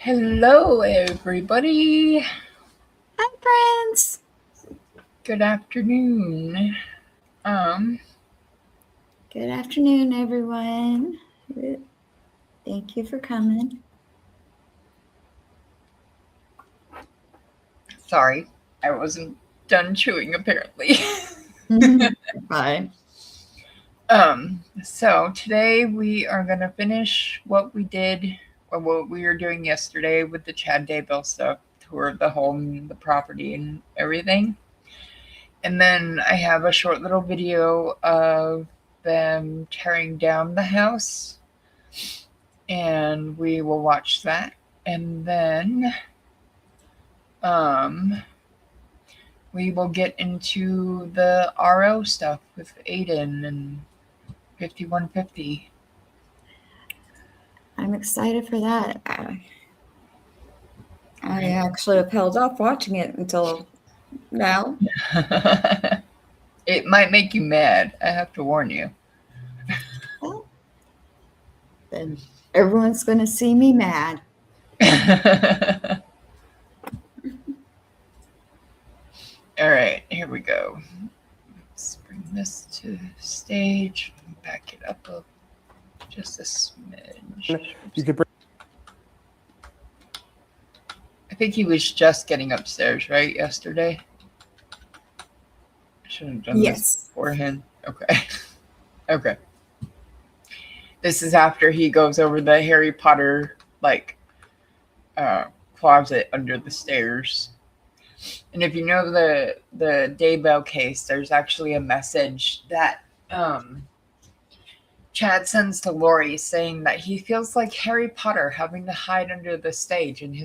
Hello, everybody. Hi, friends. Good afternoon. Good afternoon, everyone. Thank you for coming. Sorry, I wasn't done chewing apparently. Bye. So today we are gonna finish what we did or what we were doing yesterday with the Chad Daybell stuff, tour of the home, the property, and everything. And then I have a short little video of them tearing down the house, and we will watch that. And then we will get into the RO stuff with Aiden and 5150. I'm excited for that. I actually have held off watching it until now. It might make you mad. I have to warn you. Well, then everyone's going to see me mad. All right, here we go. Let's bring this to stage. Back it up just a smidge. You could bring. I think he was just getting upstairs, right? Yesterday. I should have done this beforehand. Okay. Okay. This is after he goes over the Harry Potter closet under the stairs. And if you know the Daybell case, there's actually a message that Chad sends to Lori saying that he feels like Harry Potter having to hide under the stage in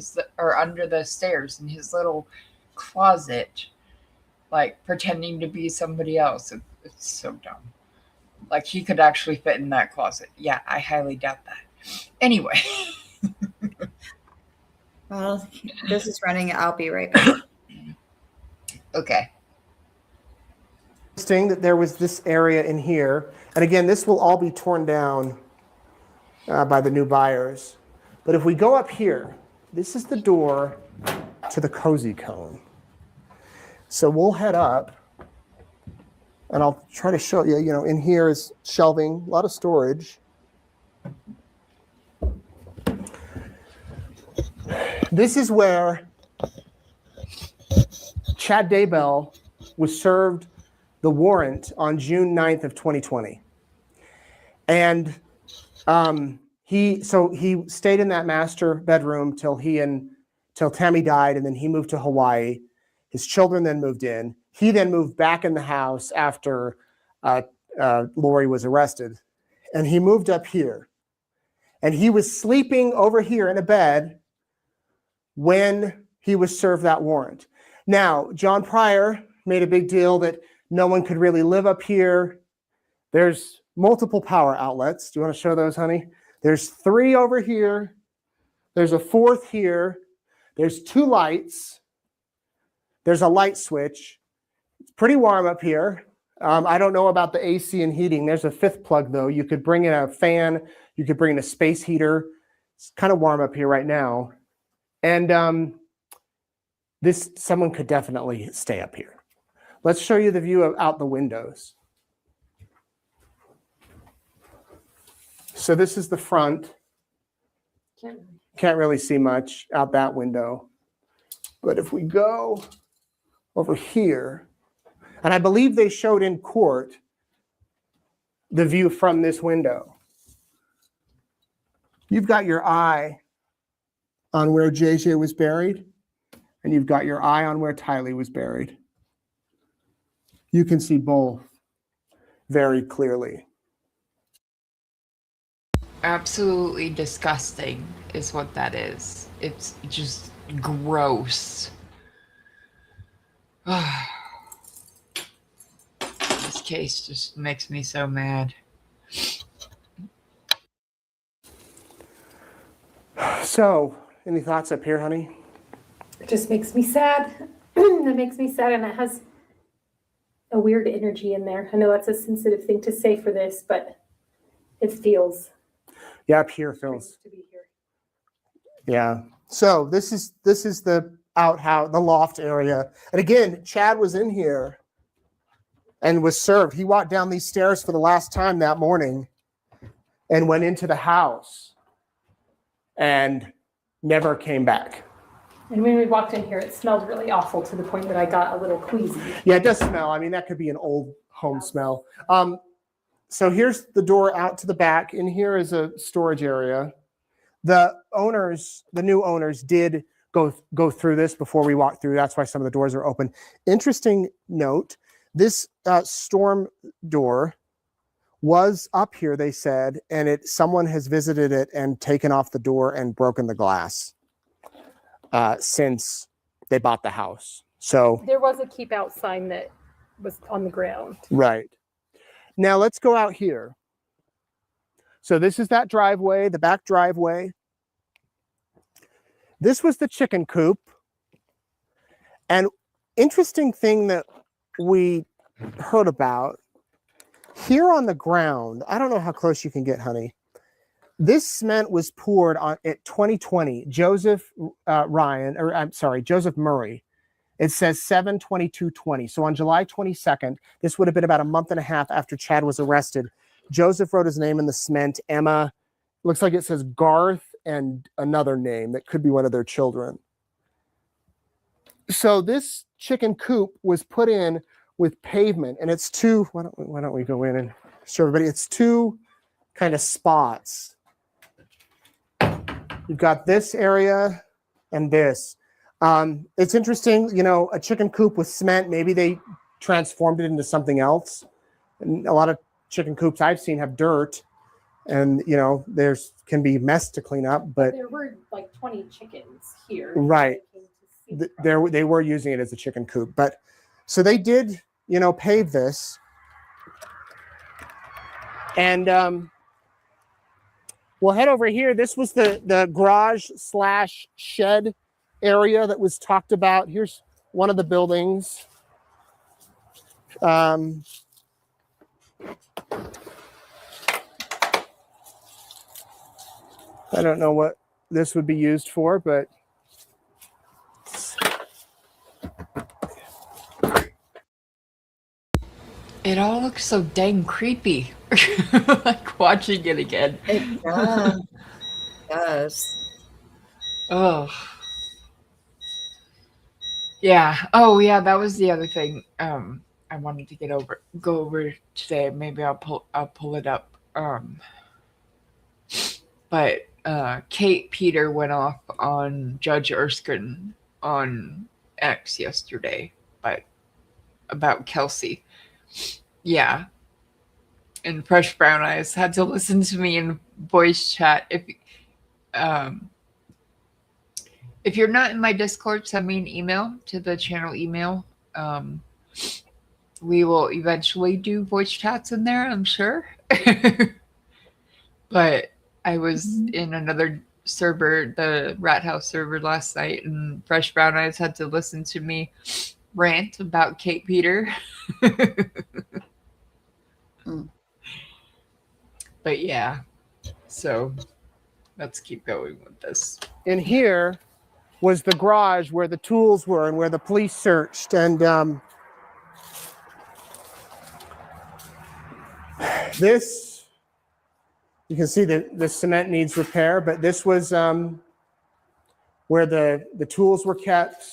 under the stairs in his little closet, like pretending to be somebody else. It's so dumb. Like he could actually fit in that closet. Yeah, I highly doubt that. Anyway. Well, this is running. I'll be right back. Okay. Interesting that there was this area in here. And again, this will all be torn down by the new buyers. But if we go up here, this is the door to the cozy cone. So we'll head up. And I'll try to show you, in here is shelving, a lot of storage. This is where Chad Daybell was served the warrant on June 9th of 2020. And he stayed in that master bedroom till Tammy died, and then he moved to Hawaii. His children then moved in. He then moved back in the house after Lori was arrested. And he moved up here. And he was sleeping over here in a bed when he was served that warrant. Now, John Pryor made a big deal that no one could really live up here. There's multiple power outlets. Do you want to show those, honey? There's 3 over here. There's a 4th here. There's 2 lights. There's a light switch. It's pretty warm up here. I don't know about the AC and heating. There's a 5th plug, though. You could bring in a fan. You could bring in a space heater. It's kind of warm up here right now. And someone could definitely stay up here. Let's show you the view out the windows. So this is the front. Can't really see much out that window. But if we go over here, and I believe they showed in court the view from this window. You've got your eye on where JJ was buried, and you've got your eye on where Tylee was buried. You can see both very clearly. Absolutely disgusting is what that is. It's just gross. This case just makes me so mad. So, any thoughts up here, honey? It just makes me sad. That makes me sad, and it has a weird energy in there. I know that's a sensitive thing to say for this, but it feels. Yeah, up here feels. To be here. Yeah. So this is the outhouse, the loft area. And again, Chad was in here and was served. He walked down these stairs for the last time that morning and went into the house and never came back. And when we walked in here, it smelled really awful to the point that I got a little queasy. Yeah, it does smell. I mean, that could be an old home smell. So here's the door out to the back. In here is a storage area. The new owners did go through this before we walked through. That's why some of the doors are open. Interesting note, this storm door was up here, they said, and someone has visited it and taken off the door and broken the glass since they bought the house. So There was a keep out sign that was on the ground. right. Now let's go out here. So this is that driveway, the back driveway. This was the chicken coop. And interesting thing that we heard about here on the ground, I don't know how close you can get, honey. This cement was poured on at 2020. Joseph Murray. It says 7/22/20. So on July 22nd, this would have been about a month and a half after Chad was arrested. Joseph wrote his name in the cement. Emma, looks like it says Garth and another name that could be one of their children. So this chicken coop was put in with pavement, and it's two. Why don't we go in and show everybody? It's two kind of spots. You've got this area and this. It's interesting, a chicken coop with cement, maybe they transformed it into something else. And a lot of chicken coops I've seen have dirt and, there's can be mess to clean up, but There were like 20 chickens here. Right. They were using it as a chicken coop, but so they did, pave this. And we'll head over here. This was the garage / shed area that was talked about. Here's one of the buildings. I don't know what this would be used for, but It all looks so dang creepy. Like watching it again. It does. It does. Oh. Yeah. Oh, yeah. That was the other thing. I wanted to go over today. Maybe I'll pull it up. But Kate Peter went off on Judge Erskine on X yesterday, but about Kelsey. Yeah. And Fresh Brown Eyes had to listen to me in voice chat. If you're not in my Discord, send me an email to the channel email. We will eventually do voice chats in there, I'm sure. But I was in another server, the Rat House server last night, and Fresh Brown Eyes had to listen to me rant about Kate Peter. But yeah, so let's keep going with this. in here was the garage where the tools were and where the police searched. And this, you can see that the cement needs repair, but this was where the tools were kept.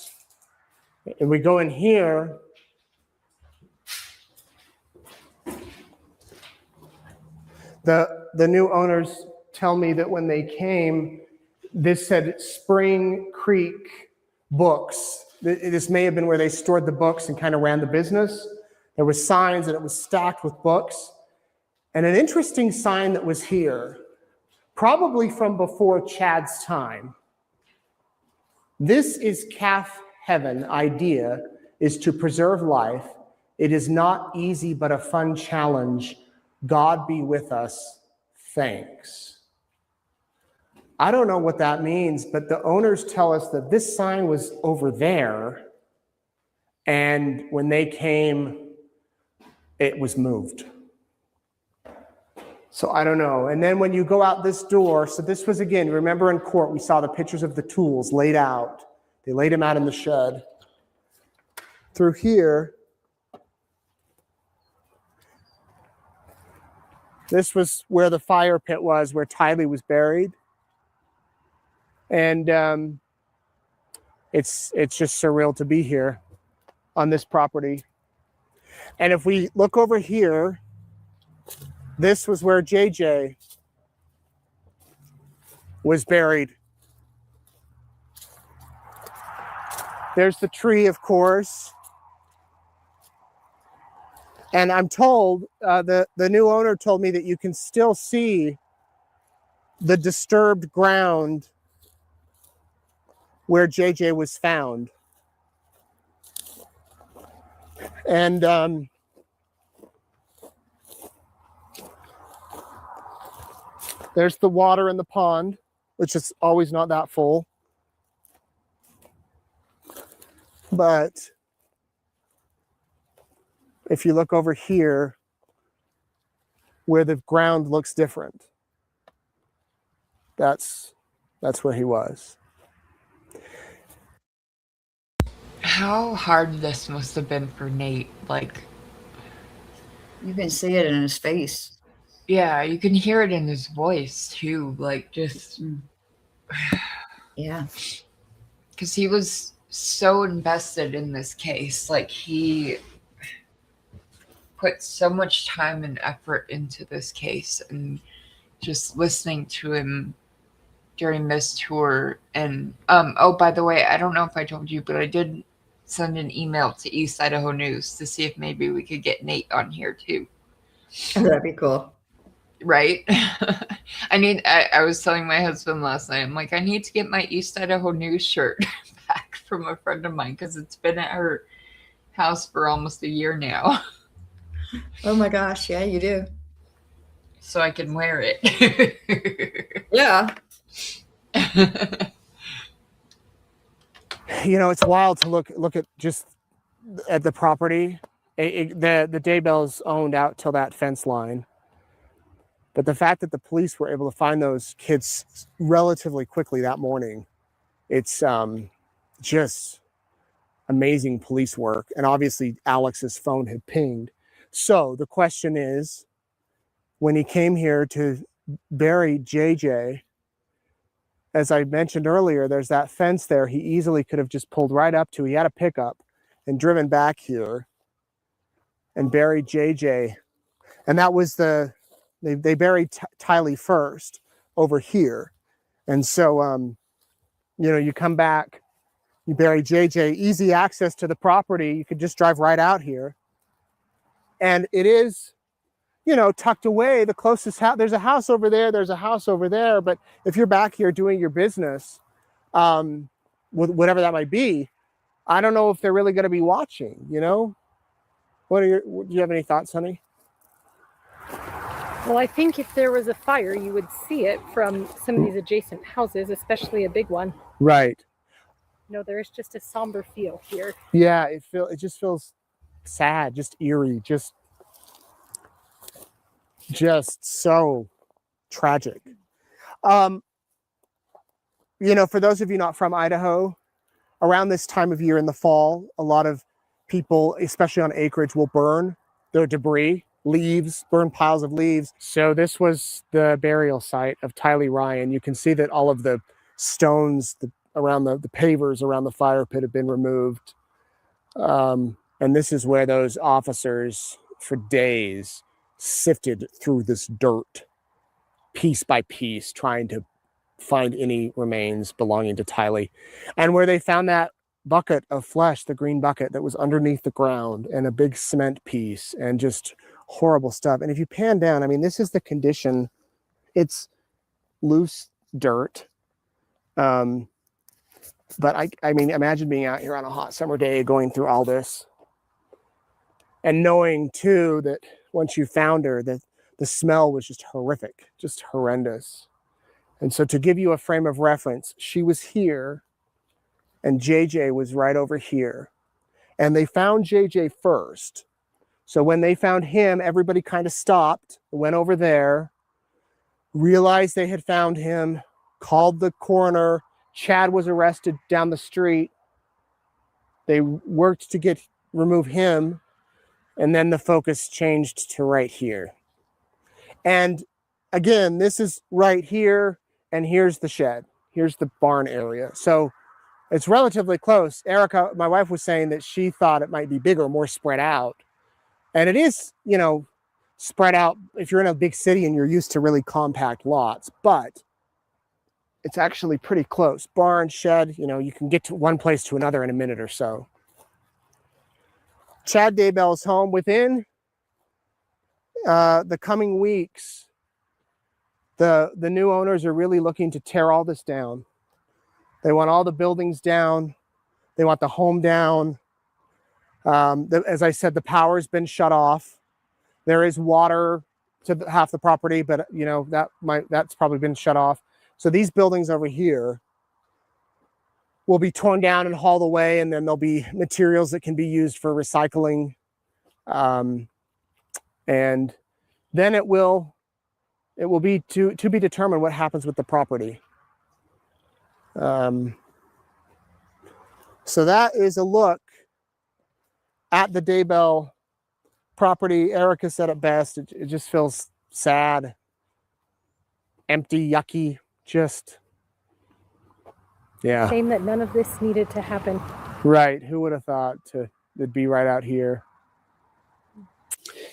And we go in here. The new owners tell me that when they came, this said Spring Creek Books. This may have been where they stored the books and kind of ran the business. There was signs and it was stacked with books. And an interesting sign that was here, probably from before Chad's time. This is calf heaven idea is to preserve life. It is not easy, but a fun challenge. God be with us. Thanks. I don't know what that means, but the owners tell us that this sign was over there. And when they came, it was moved. So I don't know. And then when you go out this door, so this was, again, remember in court, we saw the pictures of the tools laid out. They laid them out in the shed. Through here, this was where the fire pit was, where Tylee was buried. And it's just surreal to be here on this property. And if we look over here, this was where JJ was buried. There's the tree, of course. And I'm told, the new owner told me that you can still see the disturbed ground where JJ was found. And there's the water in the pond, which is always not that full. But if you look over here, where the ground looks different, that's where he was. How hard this must have been for Nate. Like, You can see it in his face. yeah, you can hear it in his voice too. Like, just Yeah. because he was so invested in this case. Like, he put so much time and effort into this case, and just listening to him during this tour. And oh, by the way, I don't know if I told you, but I did send an email to East Idaho News to see if maybe we could get Nate on here too. That'd be cool. Right? I was telling my husband last night, I'm like, I need to get my East Idaho News shirt back from a friend of mine because it's been at her house for almost a year now. Oh my gosh, yeah, you do. So I can wear it. Yeah. You know, it's wild to look at just at the property. The Daybell is owned out till that fence line. But the fact that the police were able to find those kids relatively quickly that morning, it's just amazing police work. And obviously Alex's phone had pinged. So the question is, when he came here to bury JJ, as I mentioned earlier, there's that fence there. He easily could have just pulled right up to. He had a pickup and driven back here and buried JJ. And that was they buried Tylee first over here. And so, you come back, you bury JJ, easy access to the property. You could just drive right out here. And it is, tucked away. The closest house, there's a house over there, there's a house over there. But if you're back here doing your business, whatever that might be, I don't know if they're really going to be watching, do you have any thoughts, honey? Well, I think if there was a fire, you would see it from some of these adjacent houses, especially a big one. Right. No, there is just a somber feel here. Yeah, it just feels sad, just eerie, just so tragic. For those of you not from Idaho, around this time of year in the fall, a lot of people, especially on acreage, will burn their debris, leaves, burn piles of leaves. So this was the burial site of Tylee Ryan. You can see that all of the stones around the pavers around the fire pit have been removed. And this is where those officers for days sifted through this dirt piece by piece, trying to find any remains belonging to Tylee. And where they found that bucket of flesh, the green bucket that was underneath the ground, and a big cement piece, and just horrible stuff. And if you pan down, this is the condition. It's loose dirt. But imagine being out here on a hot summer day going through all this and knowing too that once you found her, that the smell was just horrific, just horrendous. And so to give you a frame of reference, she was here and JJ was right over here. And they found JJ first. So when they found him, everybody kind of stopped, went over there, realized they had found him, called the coroner. Chad was arrested down the street. They worked to remove him, and then the focus changed to right here. And again, this is right here, and here's the shed. Here's the barn area. So it's relatively close. Erica, my wife, was saying that she thought it might be bigger, more spread out. And it is, spread out if you're in a big city and you're used to really compact lots, but it's actually pretty close. Barn, shed, you can get to one place to another in a minute or so. Chad Daybell's home. Within the coming weeks, the new owners are really looking to tear all this down. They want all the buildings down. They want the home down. As I said, the power's been shut off. There is water to half the property, but that's probably been shut off. So these buildings over here will be torn down and hauled away, and then there'll be materials that can be used for recycling. And then it will be to be determined what happens with the property. So that is a look at the Daybell property. Erica said it best. It just feels sad, empty, yucky, just, yeah. Shame that none of this needed to happen. Right. Who would have thought it'd be right out here?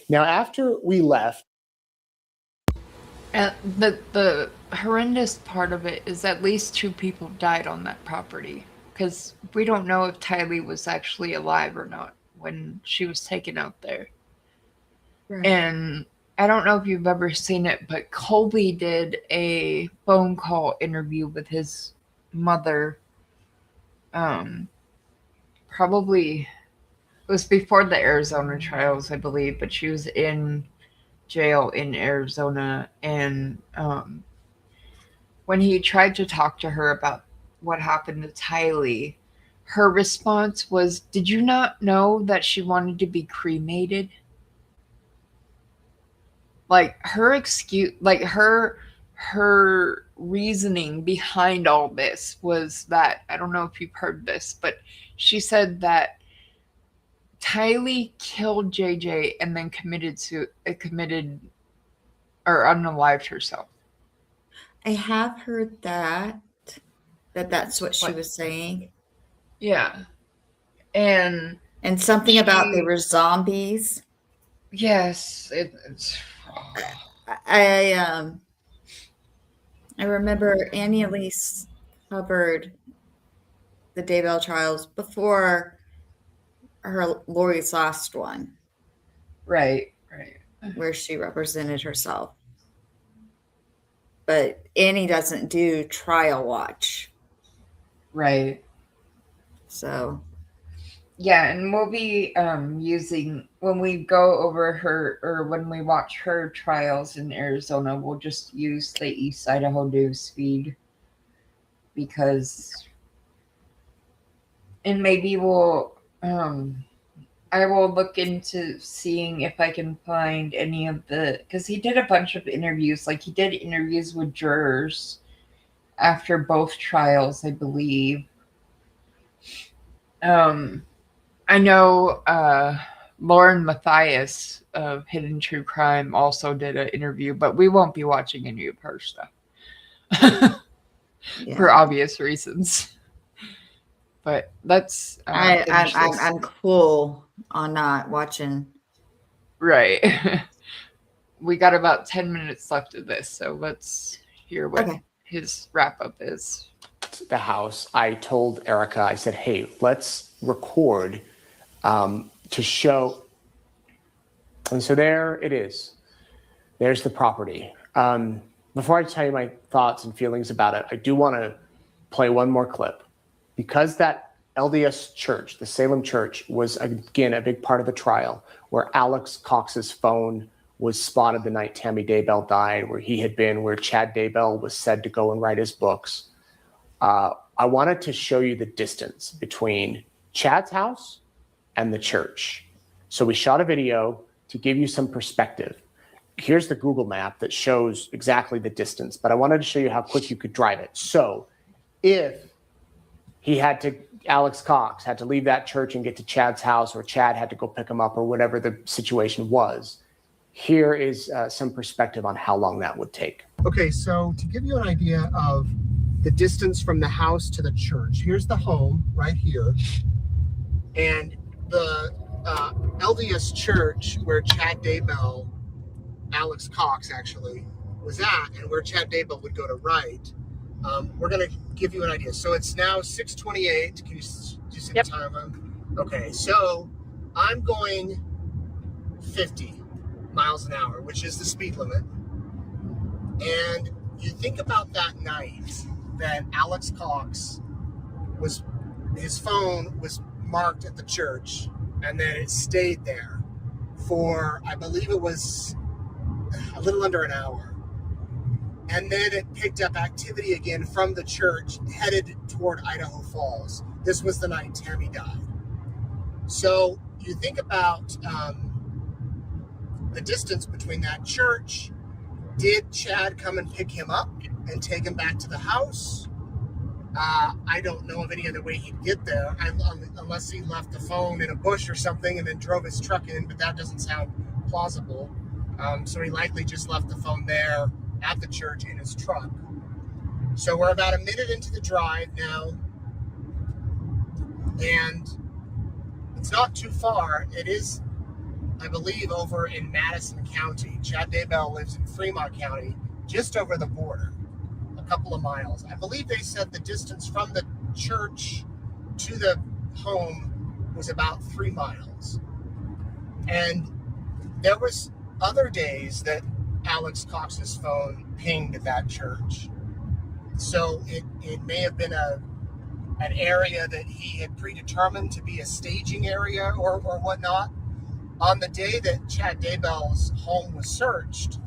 Now, after we left, the horrendous part of it is at least 2 people died on that property, because we don't know if Tylee was actually alive or not when she was taken out there. Right. And I don't know if you've ever seen it, but Colby did a phone call interview with his mother. Probably it was before the Arizona trials, I believe, but she was in jail in Arizona. And when he tried to talk to her about what happened to Tylee, her response was, "Did you not know that she wanted to be cremated?" Like, her excuse, like her reasoning behind all this was that, I don't know if you've heard this, but she said that Tylee killed JJ and then committed or unalived herself. I have heard that's what she was saying. Yeah. And something about they were zombies. Yes, it's. I remember Annie Elise covered the Daybell trials before Lori's last one. Right. Where she represented herself. But Annie doesn't do trial watch. Right. So. Yeah, and we'll be using, when we go over her, or when we watch her trials in Arizona, we'll just use the East Idaho News feed, because, and maybe we'll, I will look into seeing if I can find any of because he did a bunch of interviews, like he did interviews with jurors after both trials, I believe. I know Lauren Matthias of Hidden True Crime also did an interview, but we won't be watching any of her stuff for obvious reasons. But let's. I'm cool on not watching. Right. We got about 10 minutes left of this, so let's hear what his wrap up is. The house, I told Erica, I said, hey, let's record to show. And so there it is. There's the property. Before I tell you my thoughts and feelings about it, I do want to play one more clip, because that LDS church, the Salem church, was again a big part of the trial, where Alex Cox's phone was spotted the night Tammy Daybell died, where he had been, where Chad Daybell was said to go and write his books. I wanted to show you the distance between Chad's house and the church. So we shot a video to give you some perspective. here's the Google map that shows exactly the distance, but I wanted to show you how quick you could drive it. So if Alex Cox had to leave that church and get to Chad's house, or Chad had to go pick him up, or whatever the situation was, here is some perspective on how long that would take. Okay, so to give you an idea of the distance from the house to the church, here's the home right here. And the LDS church where Chad Daybell, Alex Cox actually, was at, and where Chad Daybell would go to right, we're going to give you an idea. So it's now 6:28. Can you see the time? Okay, so I'm going 50 miles an hour, which is the speed limit. And you think about that night that Alex Cox his phone was marked at the church, and then it stayed there for, I believe it was a little under an hour. And then it picked up activity again from the church headed toward Idaho Falls. This was the night Tammy died. So you think about the distance between that church. Did Chad come and pick him up and take him back to the house? I don't know of any other way he'd get there, unless he left the phone in a bush or something and then drove his truck in, but that doesn't sound plausible. So he likely just left the phone there at the church in his truck. So we're about a minute into the drive now, and it's not too far. It is, I believe, over in Madison County. Chad Daybell lives in Fremont County, just over the border, a couple of miles. I believe they said the distance from the church to the home was about 3 miles. And there was other days that Alex Cox's phone pinged at that church. So it may have been an area that he had predetermined to be a staging area or whatnot. On the day that Chad Daybell's home was searched,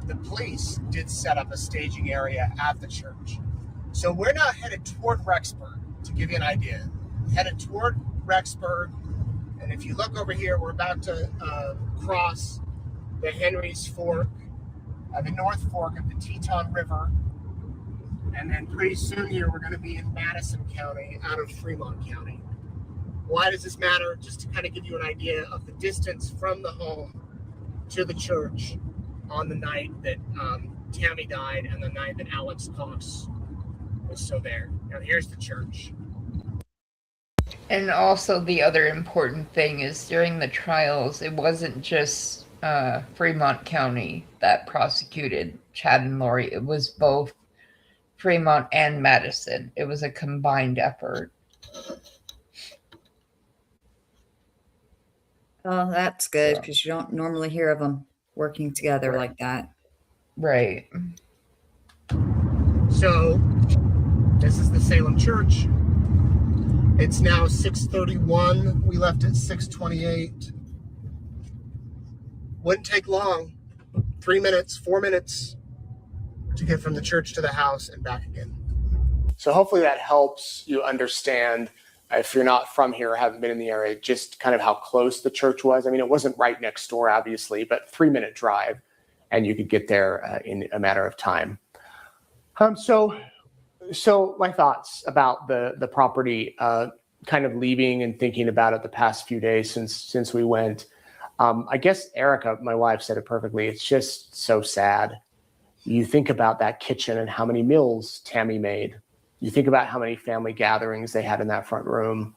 the police did set up a staging area at the church. So we're now headed toward Rexburg, to give you an idea. Headed toward Rexburg. And if you look over here, we're about to cross the Henry's Fork, the North Fork of the Teton River. And then pretty soon here, we're going to be in Madison County out of Fremont County. Why does this matter? Just to kind of give you an idea of the distance from the home to the church on the night that Tammy died and the night that Alex Cox was so there. Now here's the church. And also the other important thing is during the trials, it wasn't just Fremont County that prosecuted Chad and Lori. It was both Fremont and Madison. It was a combined effort. Oh, that's good, because you don't normally hear of them working together like that. Right. So this is the Salem Church. It's now 6:31. We left at 6:28. Wouldn't take long. 3 minutes, 4 minutes to get from the church to the house and back again. So hopefully that helps you understand, if you're not from here or haven't been in the area, just kind of how close the church was. I mean, it wasn't right next door, obviously, but 3-minute drive, and you could get there in a matter of time. So my thoughts about the property, kind of leaving and thinking about it the past few days since we went. I guess Erica, my wife, said it perfectly. It's just so sad. You think about that kitchen and how many meals Tammy made. You think about how many family gatherings they had in that front room.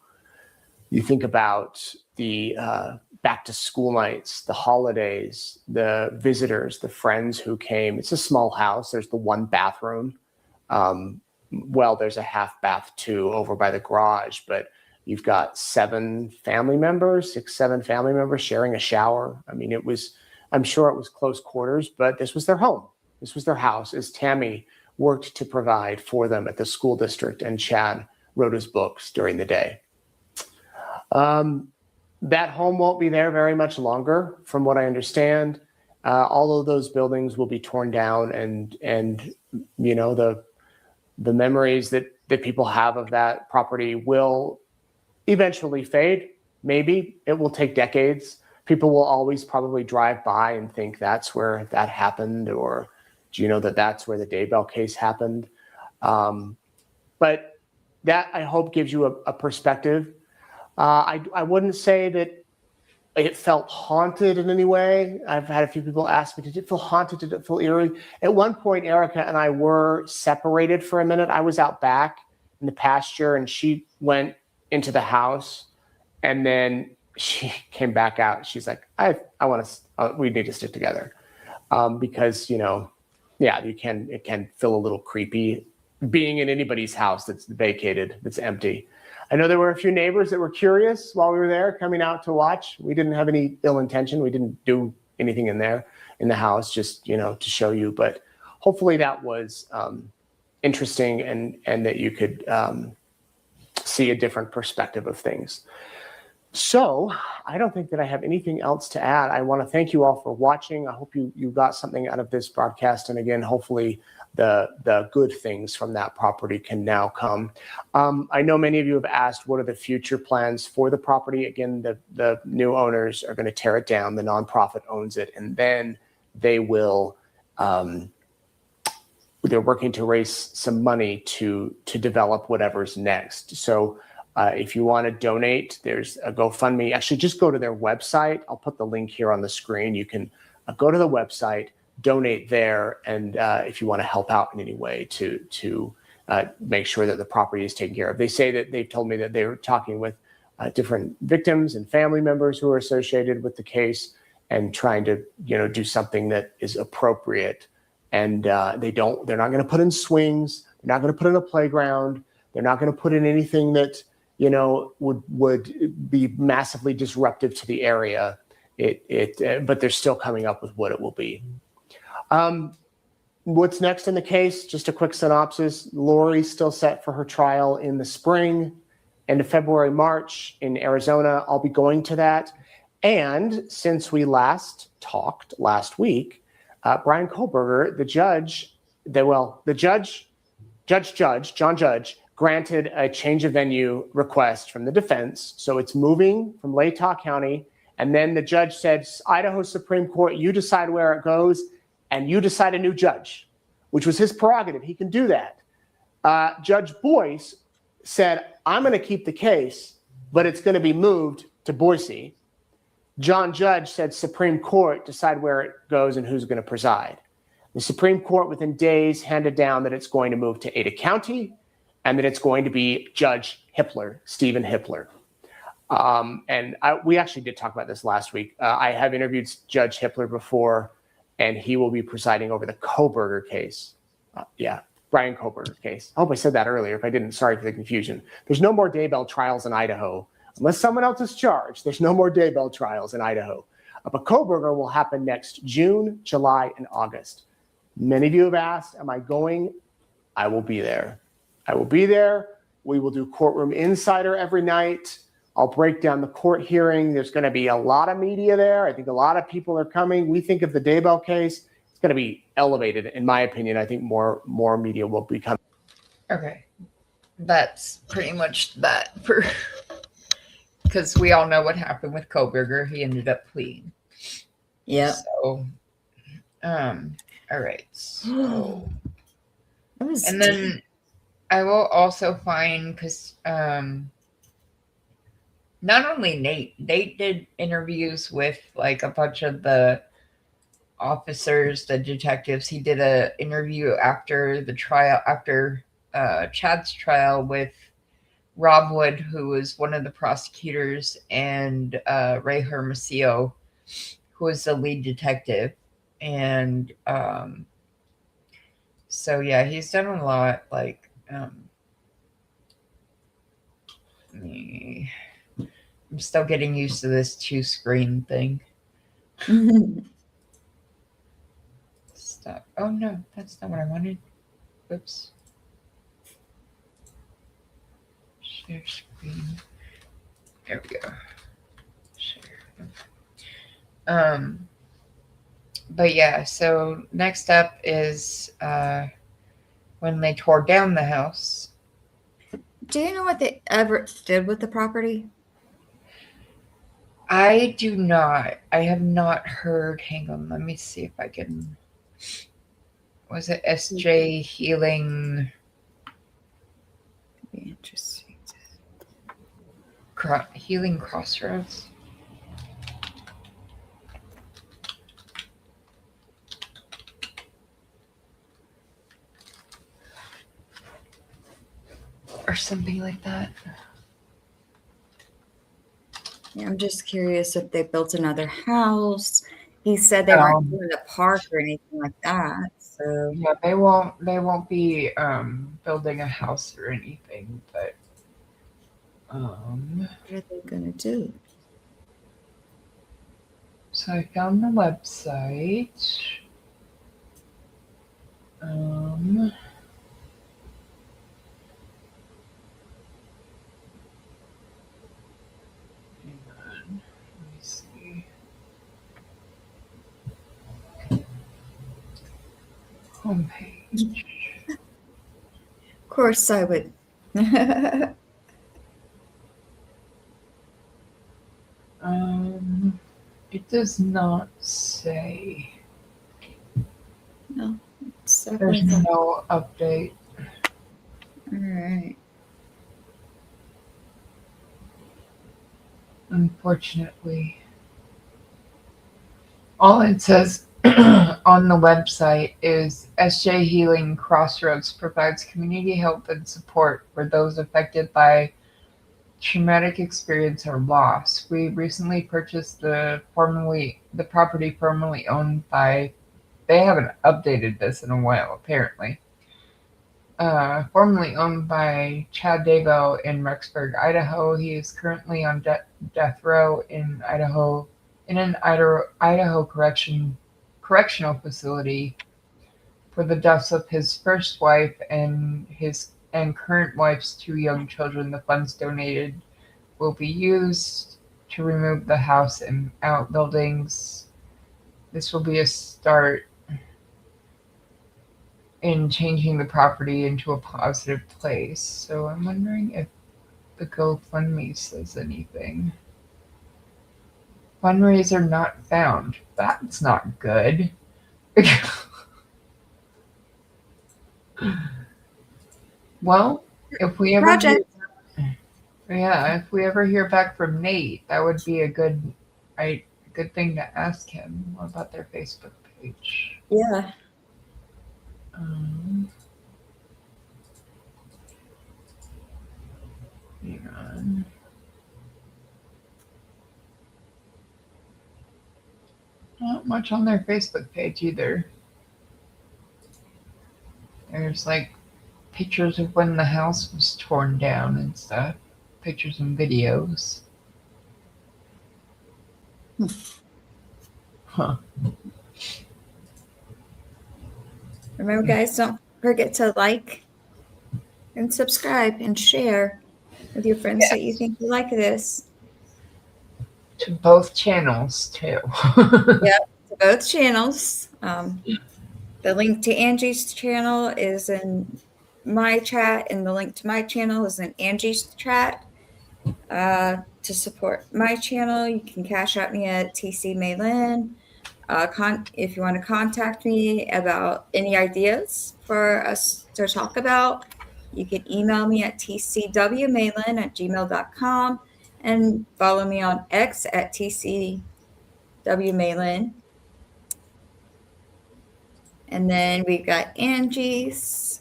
You think about the back to school nights, the holidays, the visitors, the friends who came. It's a small house. There's the one bathroom. There's a half bath too over by the garage, but you've got 7 family members, 6, 7 family members sharing a shower. I mean, I'm sure it was close quarters, but this was their home. This was their house, as Tammy worked to provide for them at the school district, and Chad wrote his books during the day. That home won't be there very much longer, from what I understand. All of those buildings will be torn down, and you know, the memories that people have of that property will eventually fade. Maybe it will take decades People will always probably drive by and think that's where that happened, or do you know that that's where the Daybell case happened? But that, I hope, gives you a perspective. I wouldn't say that it felt haunted in any way. I've had a few people ask me, did it feel haunted? Did it feel eerie? At one point, Erica and I were separated for a minute. I was out back in the pasture and she went into the house, and then she came back out. She's like, I want to, we need to stick together. Because, yeah, it can feel a little creepy being in anybody's house that's vacated, that's empty. I know there were a few neighbors that were curious while we were there coming out to watch. We didn't have any ill intention. We didn't do anything in the house, just, to show you. But hopefully that was interesting and that you could see a different perspective of things. So I don't think that I have anything else to add. I want to thank you all for watching. I hope you got something out of this broadcast. And again, hopefully the good things from that property can now come. I know many of you have asked, what are the future plans for the property? Again, the new owners are going to tear it down. The nonprofit owns it, and then they will, they're working to raise some money to develop whatever's next. So if you want to donate, there's a GoFundMe. Actually, just go to their website. I'll put the link here on the screen. You can go to the website, donate there, and if you want to help out in any way to make sure that the property is taken care of. They say that they've told me that they were talking with different victims and family members who are associated with the case and trying to do something that is appropriate. And they're not going to put in swings. They're not going to put in a playground. They're not going to put in anything that would be massively disruptive to the area. But they're still coming up with what it will be. What's next in the case? Just a quick synopsis. Lori's still set for her trial in the spring, end of February, March in Arizona. I'll be going to that. And since we last talked last week, Brian Kohlberger, John Judge, granted a change of venue request from the defense. So it's moving from Latah County. And then the judge said, Idaho Supreme Court, you decide where it goes, and you decide a new judge, which was his prerogative. He can do that. Judge Boyce said, I'm going to keep the case, but it's going to be moved to Boise. John Judge said, Supreme Court, decide where it goes and who's going to preside. The Supreme Court within days handed down that it's going to move to Ada County and that it's going to be Judge Hippler, Stephen Hippler. We actually did talk about this last week. I have interviewed Judge Hippler before, and he will be presiding over the Kohlberger case. Brian Kohlberger case. I hope I said that earlier. If I didn't, sorry for the confusion. There's no more Daybell trials in Idaho. Unless someone else is charged, there's no more Daybell trials in Idaho. But Kohlberger will happen next June, July, and August. Many of you have asked, am I going? I will be there. I will be there. We will do Courtroom Insider every night. I'll break down the court hearing. There's going to be a lot of media there. I think a lot of people are coming. We think of the Daybell case. It's going to be elevated, in my opinion. I think more media will be coming. Okay. That's pretty much that for because we all know what happened with Kohlberger. He ended up pleading. Yeah. So, all right. So, And then I will also find, because not only Nate did interviews with like a bunch of the officers, the detectives. He did an interview after the trial, after Chad's trial, with Rob Wood, who was one of the prosecutors, and Ray Hermosillo, who was the lead detective. And so, yeah, he's done a lot. Like, I'm still getting used to this 2-screen thing. Stop. Oh, no, that's not what I wanted. Oops. Share screen. There we go. Share. But yeah, so next up is when they tore down the house. Do you know what the Everetts did with the property? I do not. I have not heard. Hang on, let me see if I can. Was it SJ Healing? Be interesting. Healing Crossroads? Or something like that. Yeah, I'm just curious if they built another house. He said they weren't doing a park or anything like that. So Yeah, they won't be building a house or anything, but what are they gonna do? so I found the website. Hang on, let me see. Homepage. Of course I would. It does not say. No, it's There's definitely no update. all right. Unfortunately. All it says on the website is SJ Healing Crossroads provides community help and support for those affected by traumatic experience or loss. We recently purchased the property formerly owned by, they haven't updated this in a while apparently. Formerly owned by Chad Daybell in Rexburg, Idaho. He is currently on death row in Idaho, in an Idaho correctional facility for the deaths of his first wife and his current wife's two young children. The funds donated will be used to remove the house and outbuildings. This will be a start in changing the property into a positive place. So I'm wondering if the GoFundMe says anything. Fundraiser not found. That's not good. Well, if we ever Project. if we ever hear back from Nate, that would be a good thing to ask him. What about their Facebook page? Yeah. Um, Hang on. Not much on their Facebook page either. There's like pictures of when the house was torn down and stuff. Pictures and videos. Huh. Remember, guys, don't forget to like and subscribe and share with your friends that you think will like this. To both channels too. Yep, to both channels. The link to Angie's channel is in my chat, and the link to my channel is in Angie's chat. To support my channel, you can cash out me at tcwmaelynn. If you want to contact me about any ideas for us to talk about, you can email me at tcwmaelynn@gmail.com and follow me on X at tcwmaelynn. And then we've got Angie's.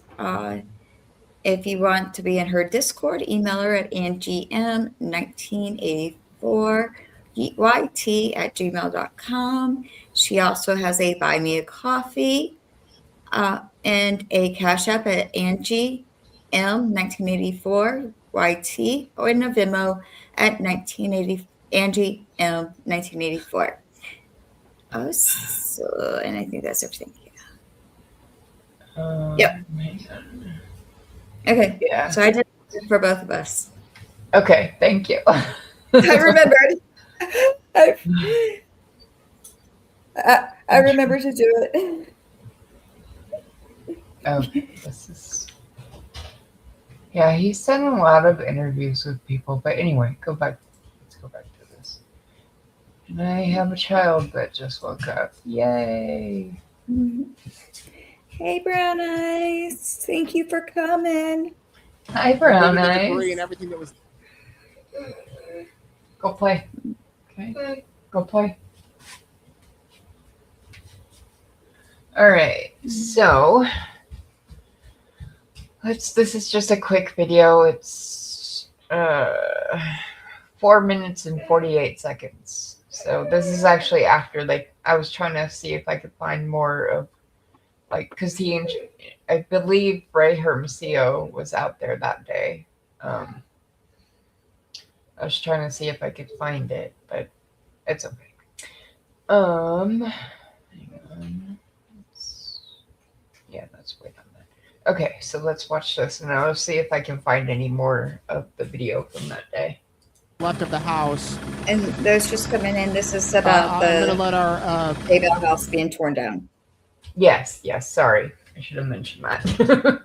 If you want to be in her Discord, email her at angiem1984yt@gmail.com. She also has a Buy Me a Coffee and a Cash App at AngieM1984YT or in a Venmo at 1980 AngieM1984. So, and I think that's everything. Yep. Okay. Yeah. So I did it for both of us. Okay, thank you. I remembered. I remember to do it. Okay, this is. Yeah, he's done a lot of interviews with people, but anyway, let's go back to this. And I have a child that just woke up. Yay! Hey, Brown Eyes. Thank you for coming. Hi, Brown The Eyes. debris and everything that was. Go play. Okay. Go play. All right. So this is just a quick video. It's 4 minutes and 48 seconds. So this is actually after, like, I was trying to see if I could find more of, like, because I believe Ray Hermosillo was out there that day. I was trying to see if I could find it, but it's okay. Hang on. Yeah, that's way on that. Okay, so let's watch this, and I'll see if I can find any more of the video from that day. Left of the house. And those just coming in. This is about I'm going to the let our Daybell house being torn down. Yes, sorry. I should have mentioned that.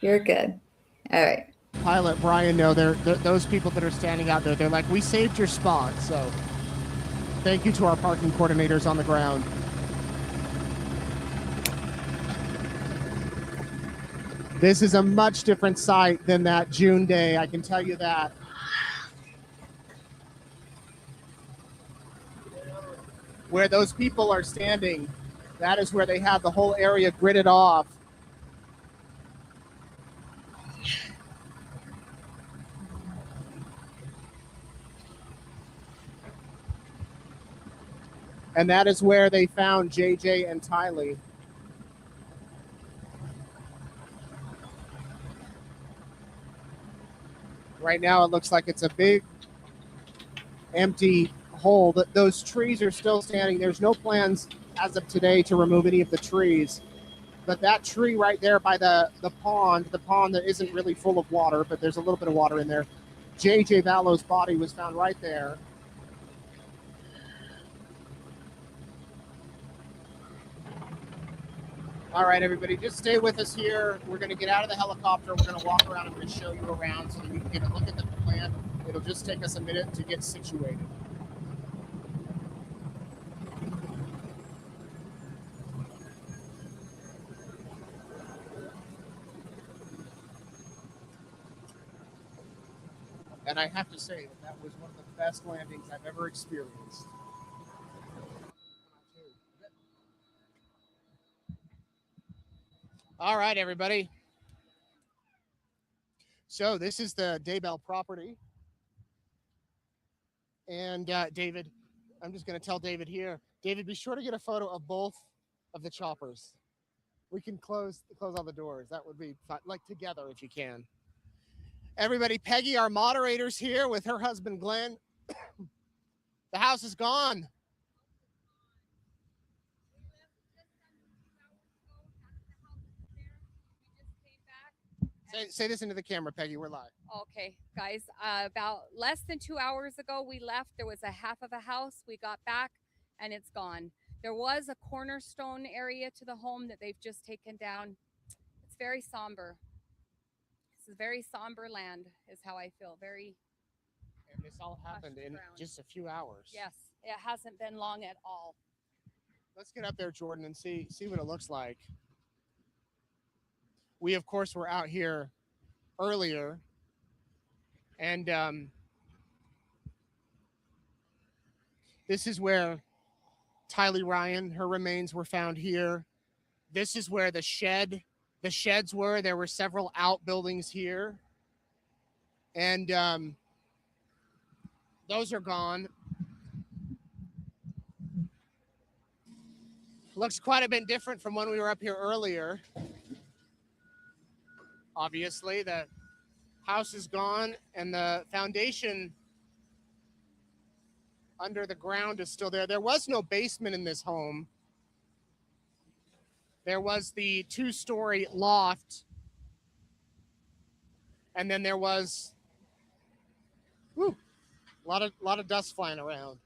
You're good. All right. pilot Brian know. They're those people that are standing out there. They're like, we saved your spot. So thank you to our parking coordinators on the ground. This is a much different site than that June day, I can tell you that. Where those people are standing, that is where they have the whole area gridded off. And that is where they found JJ and Tylee. Right now it looks like it's a big empty hole. Those trees are still standing. There's no plans as of today to remove any of the trees. But that tree right there by the pond that isn't really full of water, but there's a little bit of water in there. JJ Vallow's body was found right there. All right, everybody, just stay with us here. We're going to get out of the helicopter. We're going to walk around. I'm going to show you around so that you can get a look at the plant. It'll just take us a minute to get situated. And I have to say that was one of the best landings I've ever experienced. All right, everybody. So this is the Daybell property. And David, I'm just going to tell David here. David, be sure to get a photo of both of the choppers. We can close all the doors. That would be fun, like together if you can. Everybody, Peggy, our moderator's here with her husband, Glenn. The house is gone. Say this into the camera, Peggy. We're live. Okay, guys, about less than 2 hours ago, we left. There was a half of a house. We got back and it's gone. There was a cornerstone area to the home that they've just taken down. It's very somber. This is very somber land, is how I feel. Very. And this all happened in just a few hours. Yes, it hasn't been long at all. Let's get up there, Jordan, and see what it looks like. We, of course, were out here earlier, and this is where Tylee Ryan, her remains were found here. This is where the sheds were. There were several outbuildings here, and those are gone. Looks quite a bit different from when we were up here earlier. Obviously, the house is gone and the foundation under the ground is still there. There was no basement in this home. There was the 2-story loft. And then there was a lot of dust flying around.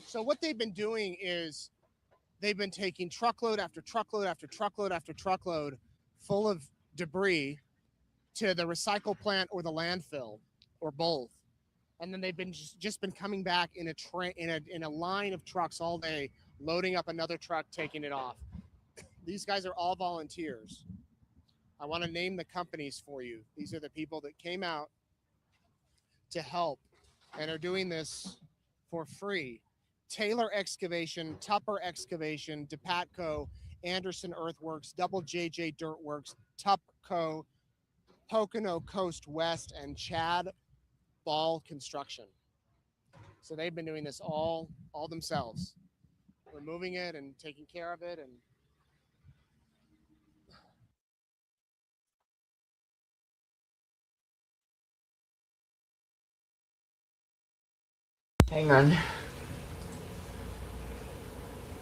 So what they've been doing is they've been taking truckload after truckload after truckload after truckload full of debris to the recycle plant or the landfill or both. and then they've been just been coming back in a line of trucks all day, loading up another truck, taking it off. These guys are all volunteers. I want to name the companies for you. These are the people that came out to help and are doing this for free. Taylor Excavation, Tupper Excavation, DePatco, Anderson Earthworks, Double JJ Dirtworks, Tupco, Pocono Coast West, and Chad Ball Construction. So they've been doing this all themselves, removing it and taking care of it. And Hang on.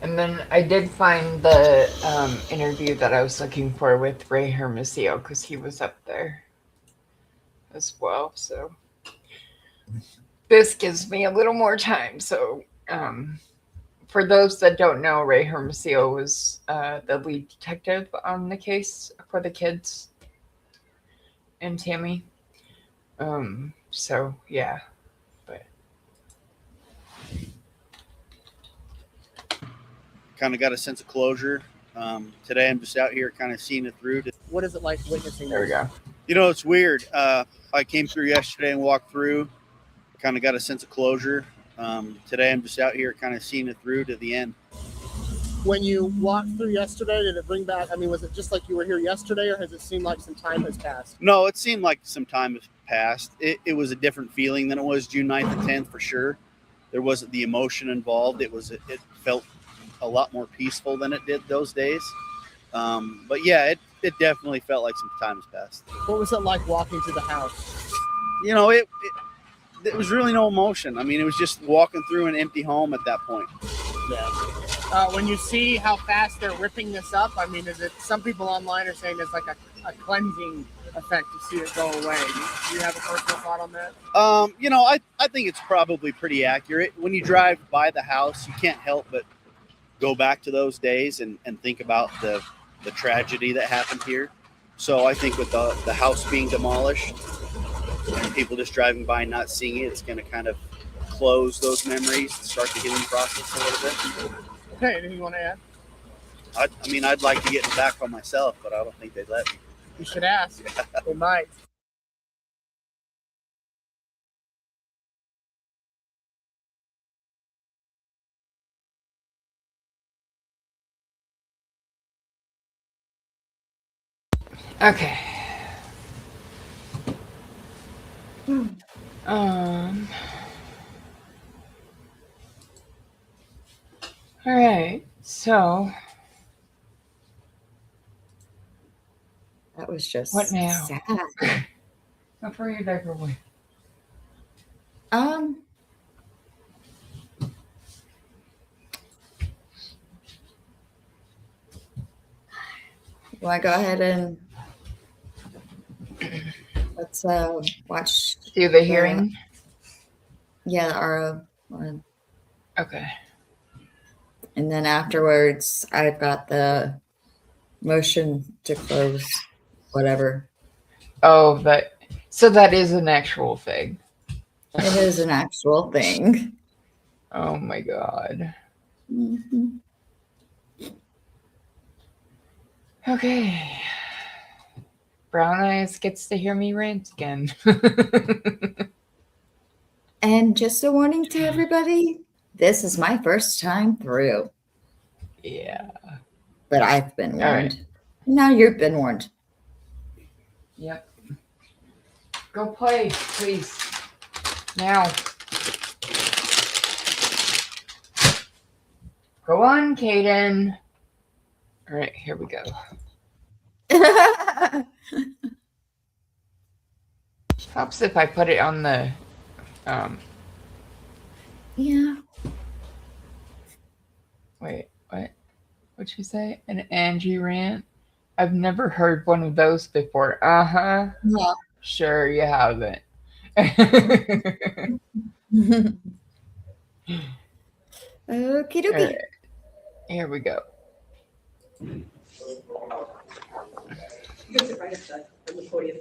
And then I did find the interview that I was looking for with Ray Hermosillo, because he was up there as well. So this gives me a little more time. So for those that don't know, Ray Hermosillo was the lead detective on the case for the kids and Tammy. So yeah. Kind of got a sense of closure. Today I'm just out here kind of seeing it through. what is it like witnessing? There we go. You know, it's weird. I came through yesterday and walked through, kind of got a sense of closure. Today I'm just out here kind of seeing it through to the end. When you walked through yesterday, did it bring back, I mean, was it just like you were here yesterday, or has it seemed like some time has passed? No, it seemed like some time has passed. It was a different feeling than it was June 9th and 10th for sure. There wasn't the emotion involved. It felt a lot more peaceful than it did those days. But yeah, it definitely felt like some time has passed. What was it like walking through the house? You know, it was really no emotion. I mean, it was just walking through an empty home at that point. Yeah. When you see how fast they're ripping this up, I mean, is it, some people online are saying it's like a cleansing effect to see it go away. Do you have a personal thought on that? You know, I think it's probably pretty accurate. When you drive by the house, you can't help but go back to those days and think about the tragedy that happened here. So I think with the house being demolished and people just driving by and not seeing it, it's going to kind of close those memories and start the healing process a little bit. Okay, anything you want to add? I mean, I'd like to get it back on myself, but I don't think they'd let me. You should ask. They might. Okay. All right. So That was just what now? sad. Go throw your diaper away. You want to go ahead and let's watch. Do the hearing? Yeah, the RO one. Okay. And then afterwards, I've got the motion to close whatever. Oh, so that is an actual thing. It is an actual thing. Oh my God. Mm-hmm. Okay. Brown Eyes gets to hear me rant again. And just a warning to everybody, this is my first time through. Yeah. But I've been warned. All right. Now you've been warned. Yep. Go play, please. Now. Go on, Kaden. All right, here we go. Helps if I put it on the Yeah. Wait, what? What'd you say? An Angie rant? I've never heard one of those before. Uh-huh. Yeah. Sure you haven't. Okie dokie. Right. Here we go. You can sit right aside on the podium.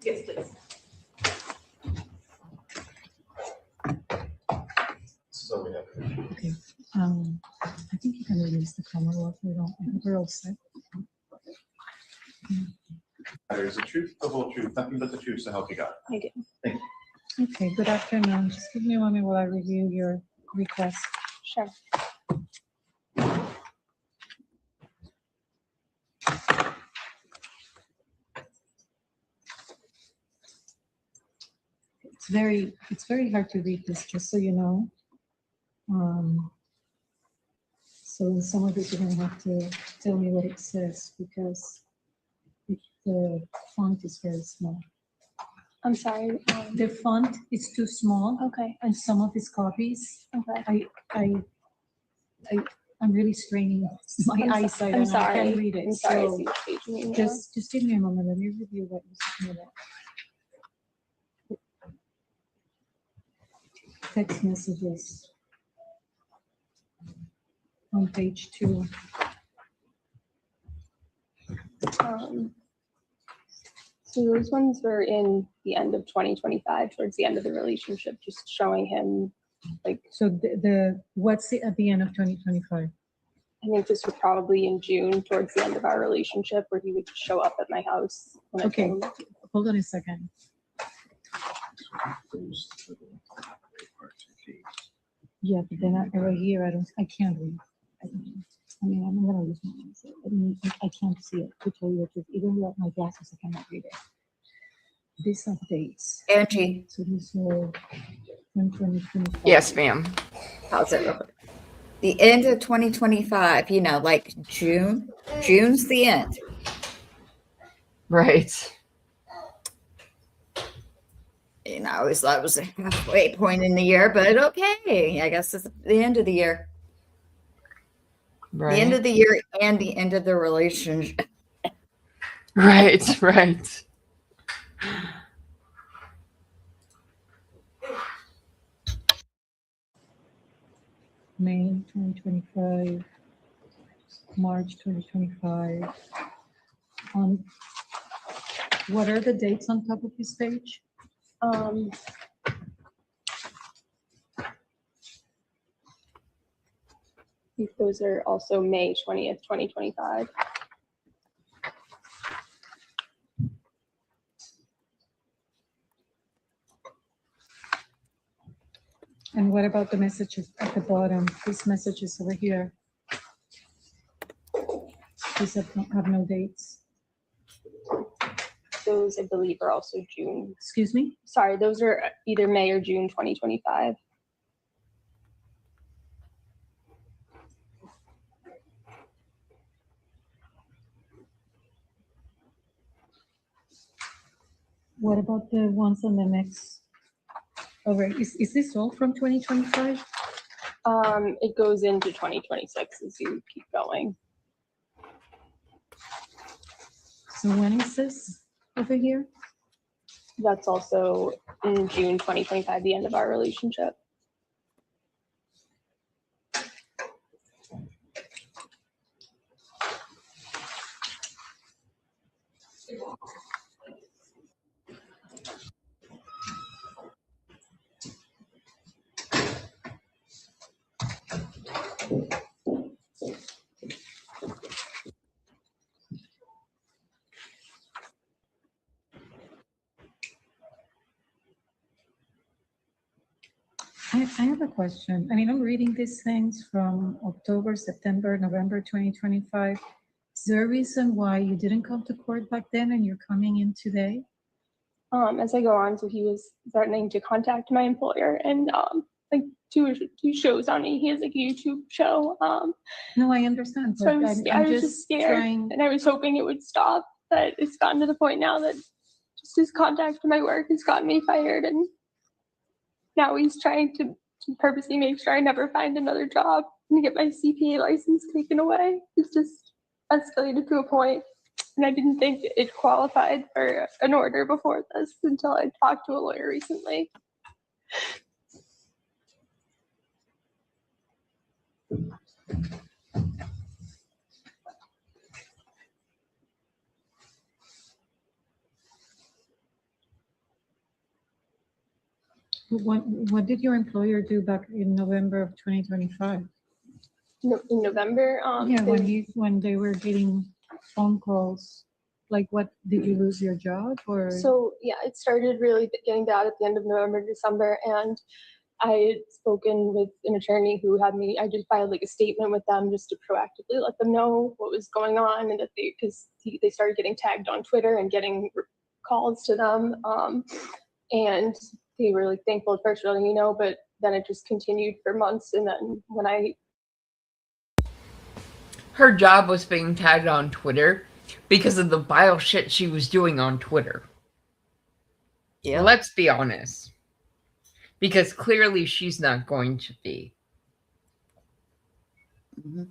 Yes, please. Okay. I think you can release the camera off. We're all set. There's the truth, the whole truth, nothing but the truth, so help you God. Thank you. Thank you. Okay, good afternoon. Just give me a moment while I review your request. Sure. It's very hard to read this, just so you know. So some of it you're gonna have to tell me what it says because the font is very small. I'm sorry. The font is too small, Okay. and some of these copies, Okay. I'm really straining my eyesight I'm and I sorry. can't read it. I'm sorry. I So see what page you mean now. just give me a moment. Let me review what you submitted. Text messages on page 2. So those ones were in the end of 2025, towards the end of the relationship, just showing him, like, So what's it at the end of 2025? I think this was probably in June, towards the end of our relationship, where he would just show up at my house. When Okay. I told him. Hold on a second. Yeah, but then right here, I can't read. I mean, I'm gonna use my eyes. I can't see it, to tell you the truth. Even without my glasses, I cannot read it. This updates. Angie, So this will, in 2025. Yes, ma'am. how's it look? The end of 2025, like June. June's the end. Right. I always thought it was a halfway point in the year, but okay. I guess it's the end of the year. Right. The end of the year and the end of the relationship. Right. Right. May 2025, March 2025. What are the dates on top of this page? I think those are also May 20th, 2025. And what about the messages at the bottom? These messages over here. These have no dates. Those, I believe, are also June. Excuse me? Sorry, those are either May or June 2025. What about the ones on the next? Over, is this all from 2025? It goes into 2026 as you keep going. So when is this over here? That's also in June 2025, the end of our relationship. I have a question. I mean, I'm reading these things from October, September, November 2025. Is there a reason why you didn't come to court back then and you're coming in today? As I go on, so he was threatening to contact my employer and like two shows on it. He has like a YouTube show. No, I understand. So But I was just scared, trying. and I was hoping it would stop. But it's gotten to the point now that just his contact to my work has gotten me fired, and now he's trying to purposely make sure I never find another job and get my CPA license taken away. It's just escalated to a point, and I didn't think it qualified for an order before this until I talked to a lawyer recently. What did your employer do back in November of 2025? In November. Yeah, when they were getting phone calls, like what, did you lose your job or? So yeah, it started really getting bad at the end of November, December, and I had spoken with an attorney who had me. I just filed like a statement with them just to proactively let them know what was going on, and that because they started getting tagged on Twitter and getting calls to them, and they were like thankful at first, letting me know, but then it just continued for months, and then when her job was being tagged on Twitter because of the vile shit she was doing on Twitter. Yeah. Let's be honest. Because clearly she's not going to be. Mm-hmm.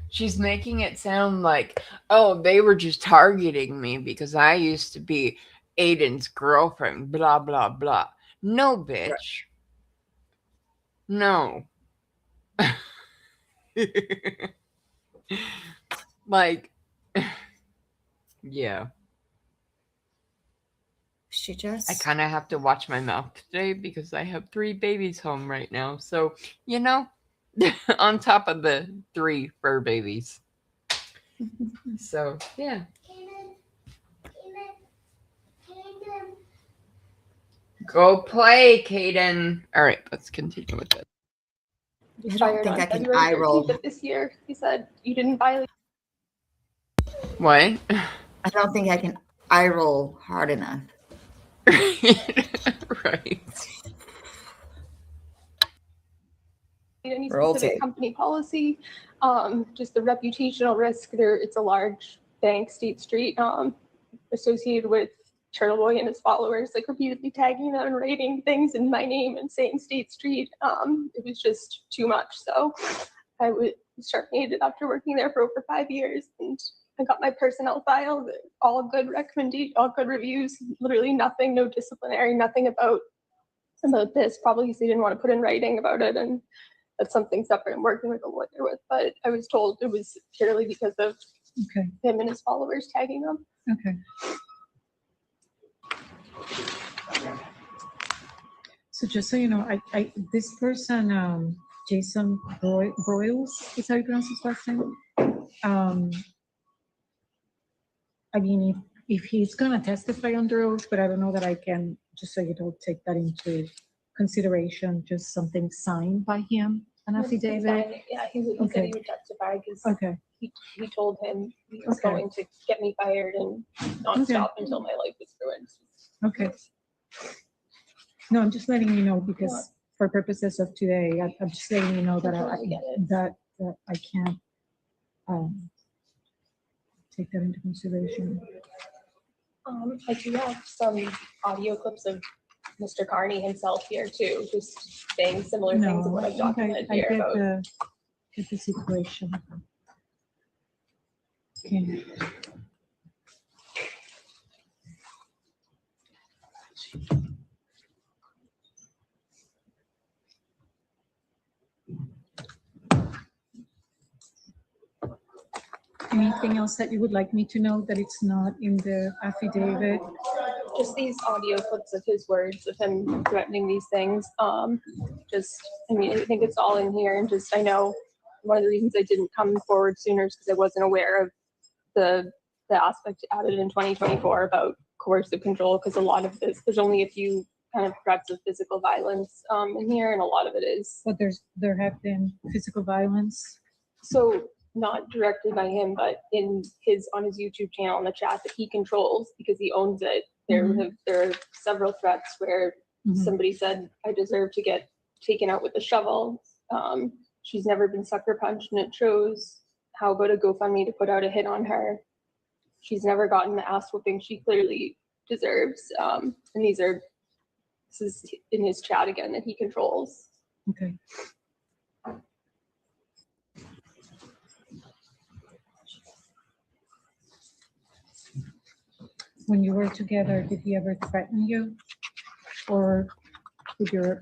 She's making it sound like, oh, they were just targeting me because I used to be Aiden's girlfriend, blah, blah, blah. No, bitch. Right. No. Like, yeah. She just... I kind of have to watch my mouth today because I have 3 babies home right now. So, you know, on top of the 3 fur babies. So, yeah. Go play, Kaden. All right, let's continue with this. I don't think I can eye roll this year. He said you didn't violate. What? I don't think I can eye roll hard enough. Right. Any specific company policy, just the reputational risk there. It's a large bank, State Street, associated with Turtle Boy and his followers, like repeatedly tagging them and writing things in my name and saying State Street. It was just too much. So I was terminated after working there for over 5 years, and I got my personnel file, all good recommendations, all good reviews, literally nothing, no disciplinary, nothing about this. Probably because they didn't want to put in writing about it, and that's something separate I'm working with a lawyer with. But I was told it was purely because of him and his followers tagging them. Okay. So just so you know, I this person, Jason Broyles, is how you pronounce his last name. I mean, if he's gonna testify under oath, but I don't know that I can, just so you don't take that into consideration, just something signed by him, an affidavit. Yeah, he said he would testify because he told him he was going to get me fired and not stop until my life was ruined. Okay. No, I'm just letting you know because for purposes of today, I'm just letting you know that I can't take that into consideration. I do have some audio clips of Mr. Carney himself here too, just saying similar things of what I've documented here about. Get the situation. Okay. Anything else that you would like me to know that it's not in the affidavit? Just these audio clips of his words of him threatening these things. I mean, I think it's all in here, and just I know one of the reasons I didn't come forward sooner is because I wasn't aware of the aspect added in 2024 about coercive control, because a lot of this, there's only a few kind of threats of physical violence in here, and a lot of it is. But there have been physical violence. So not directly by him, but on his YouTube channel in the chat that he controls because he owns it. There are several threats where somebody said I deserve to get taken out with a shovel. She's never been sucker punched, and it shows. How about a GoFundMe to put out a hit on her? She's never gotten the ass whooping she clearly deserves. And this is in his chat again that he controls. Okay. When you were together, did he ever threaten you, or did you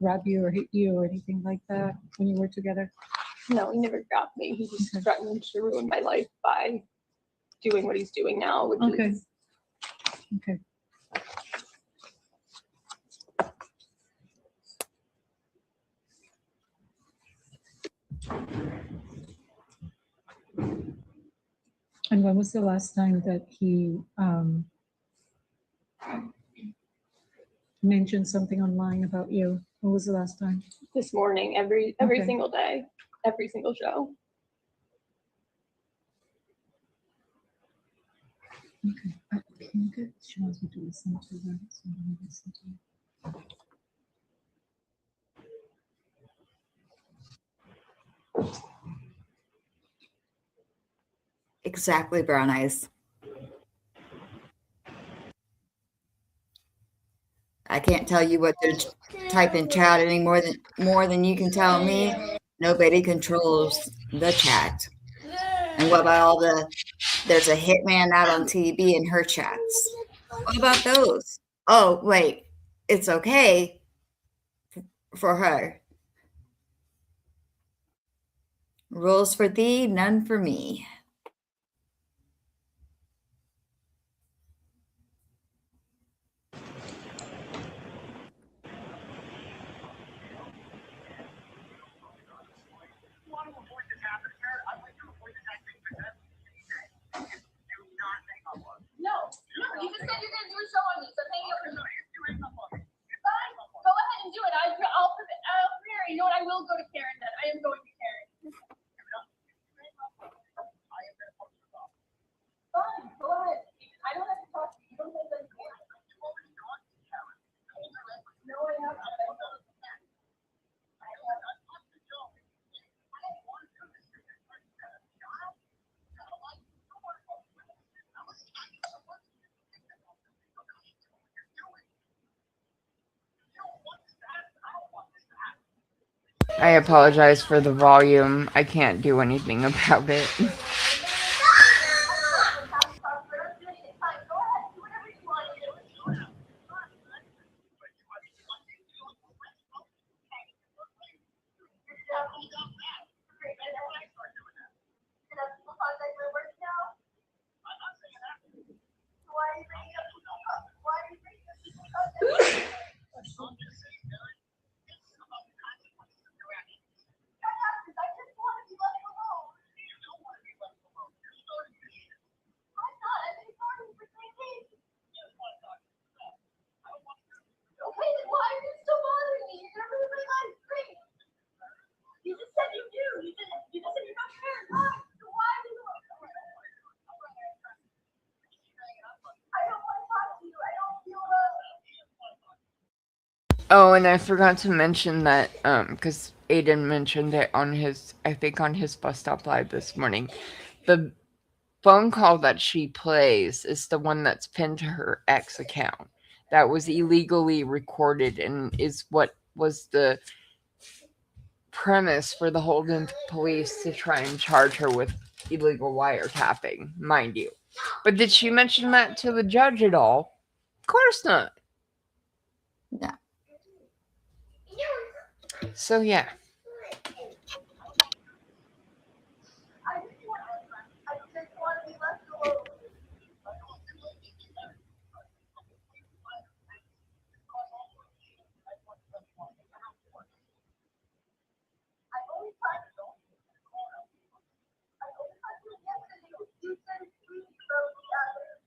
grab you or hit you or anything like that when you were together? No, he never grabbed me. He just threatened to ruin my life by doing what he's doing now, which is Okay. And when was the last time that he mentioned something online about you? When was the last time? This morning, every Okay. single day, every single show. Okay. Can you get, she wants me to listen to that. So I'm gonna listen to it. Exactly, Brown Eyes. I can't tell you what to type in chat any more than you can tell me. Nobody controls the chat. And what about all there's a hitman out on TV in her chats. What about those? Oh, wait, it's okay for her. Rules for thee, none for me. No, you just said you're gonna do a show on me, so hang up. Fine, go ahead and do it. I'll prepare. You know what? I will go to Karen then. I am going to Karen. Fine, go ahead. I don't have to talk to you. You don't have to. No, I haven't. I apologize for the volume. I can't do anything about it. Okay, then why are you still bothering me? You're gonna ruin my life. Great. You just said you do. You just said you're not Karen. Why? So why do you? I don't want to talk to you. I don't feel well. Oh, and I forgot to mention that, because Aiden mentioned it on his, I think on his bus stop live this morning. The phone call that she plays is the one that's pinned to her ex account. That was illegally recorded and is what was the premise for the Holden police to try and charge her with illegal wiretapping, mind you. But did she mention that to the judge at all? Of course not. No. So yeah. I just want to be left alone. I only tried to go. I only tried to do it yesterday. You said it's free from the other.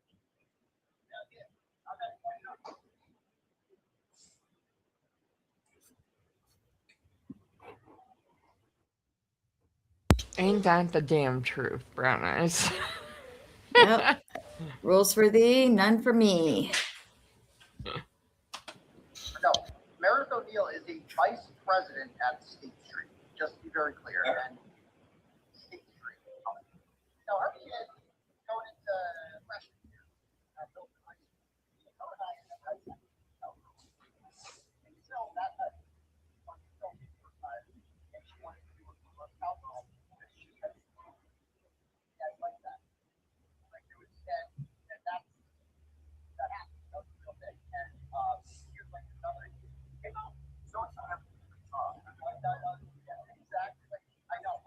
Ain't that the damn truth, Brown Eyes? Yep. Rules for thee, none for me. No, Meredith O'Neill is a vice president at State Street, just to be very clear. And State Street. No, our kid going into freshman year at Milton High School. And so that and she wanted to do a alcohol because she had like that. Like it was and that's that happened. That was a real thing. And here's like another so it's not exactly. I know.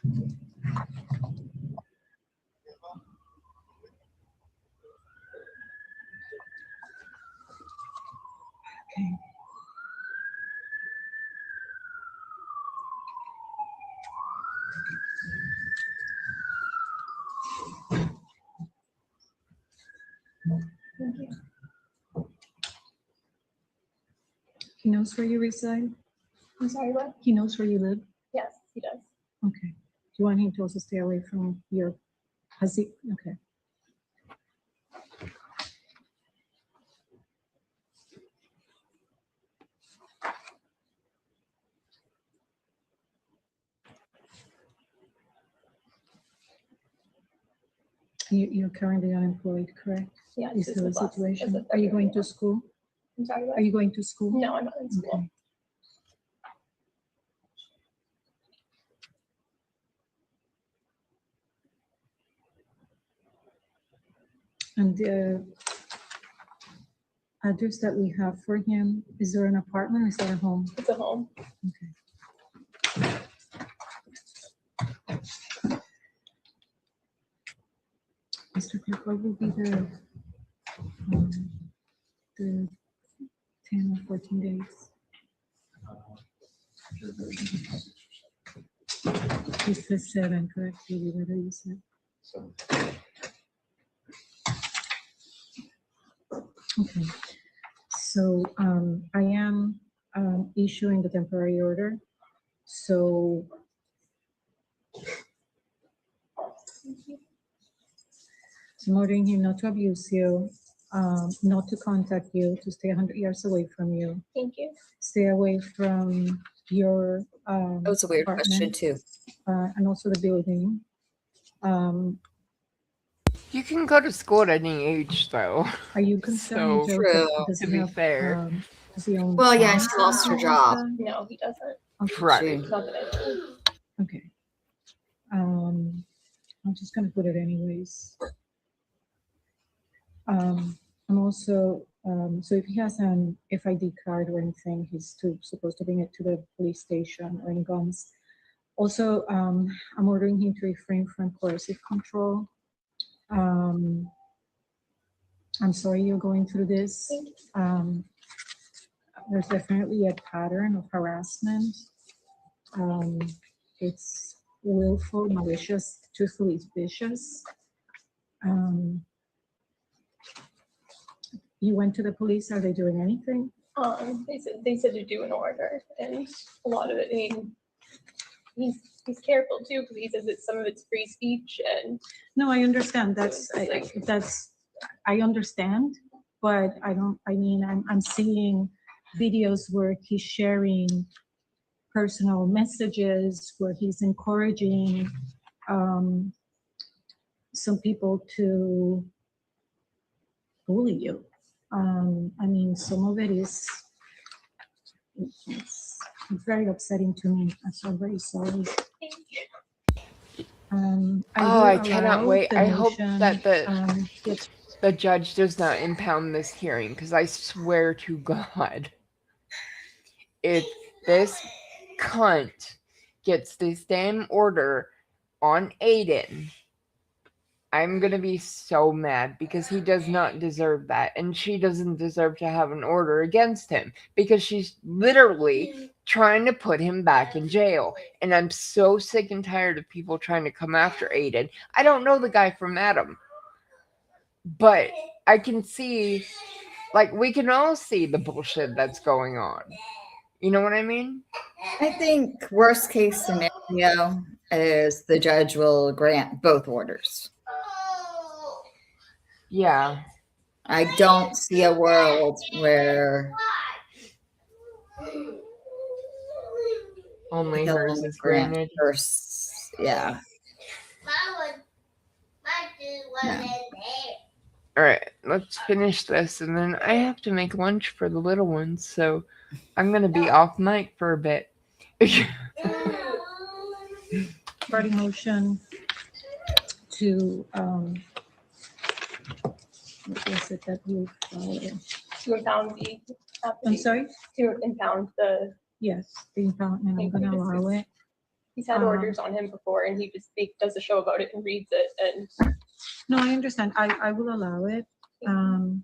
Okay. Thank you. He knows where you reside? I'm sorry, what? He knows where you live? Yes, he does. Okay. Do you want him to also stay away from your, has he, okay. You're currently unemployed, correct? Yeah, Is this there a is the last- situation? this is the Are you third going year to now. school? I'm sorry, what? Are you going to school? No, I'm not in school. Okay. And the address that we have for him, is there an apartment or is that a home? It's a home. Okay. Mr. Clerk, what will be the 10 or 14 days? He says 7, correct? Maybe what you said. Okay. So I am issuing the temporary order. So I'm ordering him not to abuse you, not to contact you, to stay 100 yards away from you, Thank you. stay away from your That was a weird question apartment, too. and also the building. You can go to school at any age, though. Are you concerned, So, Joe, True. does to he be have, fair. does he own Well, yeah, farms she or lost her anything like job. that? No, he doesn't. Okay. Right. Not that I know. Okay. I'm just gonna put it anyways. I'm also, so if he has an FID card or anything, he's supposed to bring it to the police station, or any guns. Also, I'm ordering him to refrain from coercive control. I'm sorry you're going through this. There's definitely a pattern of harassment. It's willful, malicious, truthfully it's vicious. You went to the police, are they doing anything? They said to do an order, and a lot of it. I mean, he's careful too, because he says that some of it's free speech, and No, I understand, that's, So it's like- I understand, but I'm seeing videos where he's sharing personal messages, where he's encouraging some people to bully you. I mean, some of it is, it's very upsetting to me. I'm so very sorry. I cannot wait. I hope motion, that gets the judge does not impound this hearing, because I swear to God, if this cunt gets this damn order on Aiden, I'm gonna be so mad, because he does not deserve that, and she doesn't deserve to have an order against him, because she's literally trying to put him back in jail. And I'm so sick and tired of people trying to come after Aiden. I don't know the guy from Adam, but I can see, like, we can all see the bullshit that's going on. You know what I mean? I think worst case scenario is the judge will grant both orders. Yeah. I don't see a world where Only he'll hers only is grant granted. first. Yeah. Yeah. All right, let's finish this, and then I have to make lunch for the little ones, so I'm gonna be off mic for a bit. party motion to, what was it that you, to impound the. I'm sorry? To impound the. Yes, the impoundment, I'm gonna allow it. He's had orders on him before, and he does a show about it and reads it. And No, I understand. I will allow it.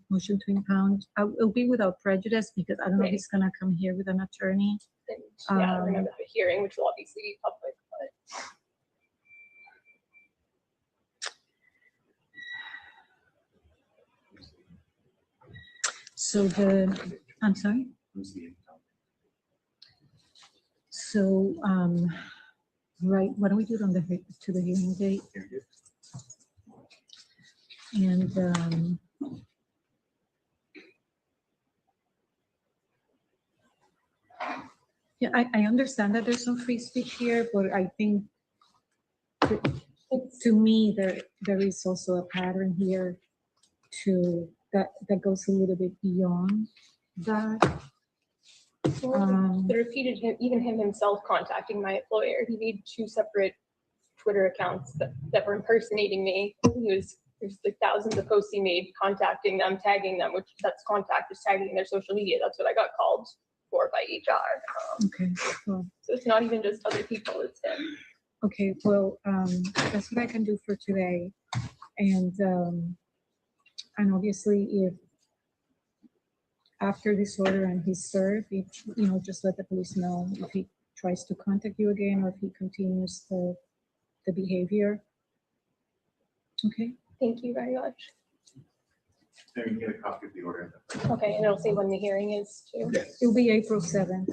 Motion to impound. It'll be without prejudice because I don't know if he's gonna come here with an attorney. and yeah, I remember the hearing, which will obviously be public. But So I'm sorry. So, right, why don't we do it on to the hearing date? And, yeah, I understand that there's some free speech here, but I think to me, there is also a pattern here that goes a little bit beyond that. the repeated even him himself contacting my employer. He made 2 separate Twitter accounts that were impersonating me. There's like thousands of posts he made contacting them, tagging them, which that's contact is tagging their social media. That's what I got called for by HR. Okay, well, So it's not even just other people, it's him. okay, well, that's what I can do for today. And obviously if after this order and he's served, just let the police know if he tries to contact you again or if he continues the behavior. Okay. Thank you very much. There, you can get a copy of the order. Okay, and it'll say when the hearing is too. Yes. It'll be April 7th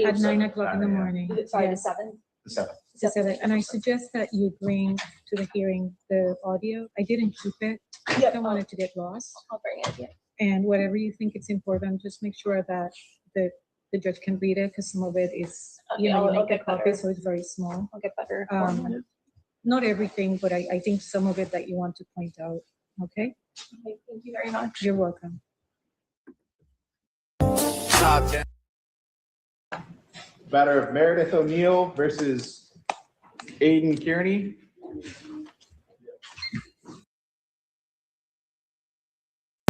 at 9 o'clock in the morning. Is it sorry, Yes, the 7th? The 7th. the 7th. And I suggest that you bring to the hearing the audio. I didn't keep it. I don't want it to get lost. I'll bring it, yeah. And whatever you think it's important, just make sure that the judge can read it because some of it is, Okay, I'll you make a get copy, better. so it's very small. I'll get better. Not everything, but I think some of it that you want to point out. Okay, Okay, thank you very much. you're welcome. Matter of Meredith O'Neill versus Aiden Kearney.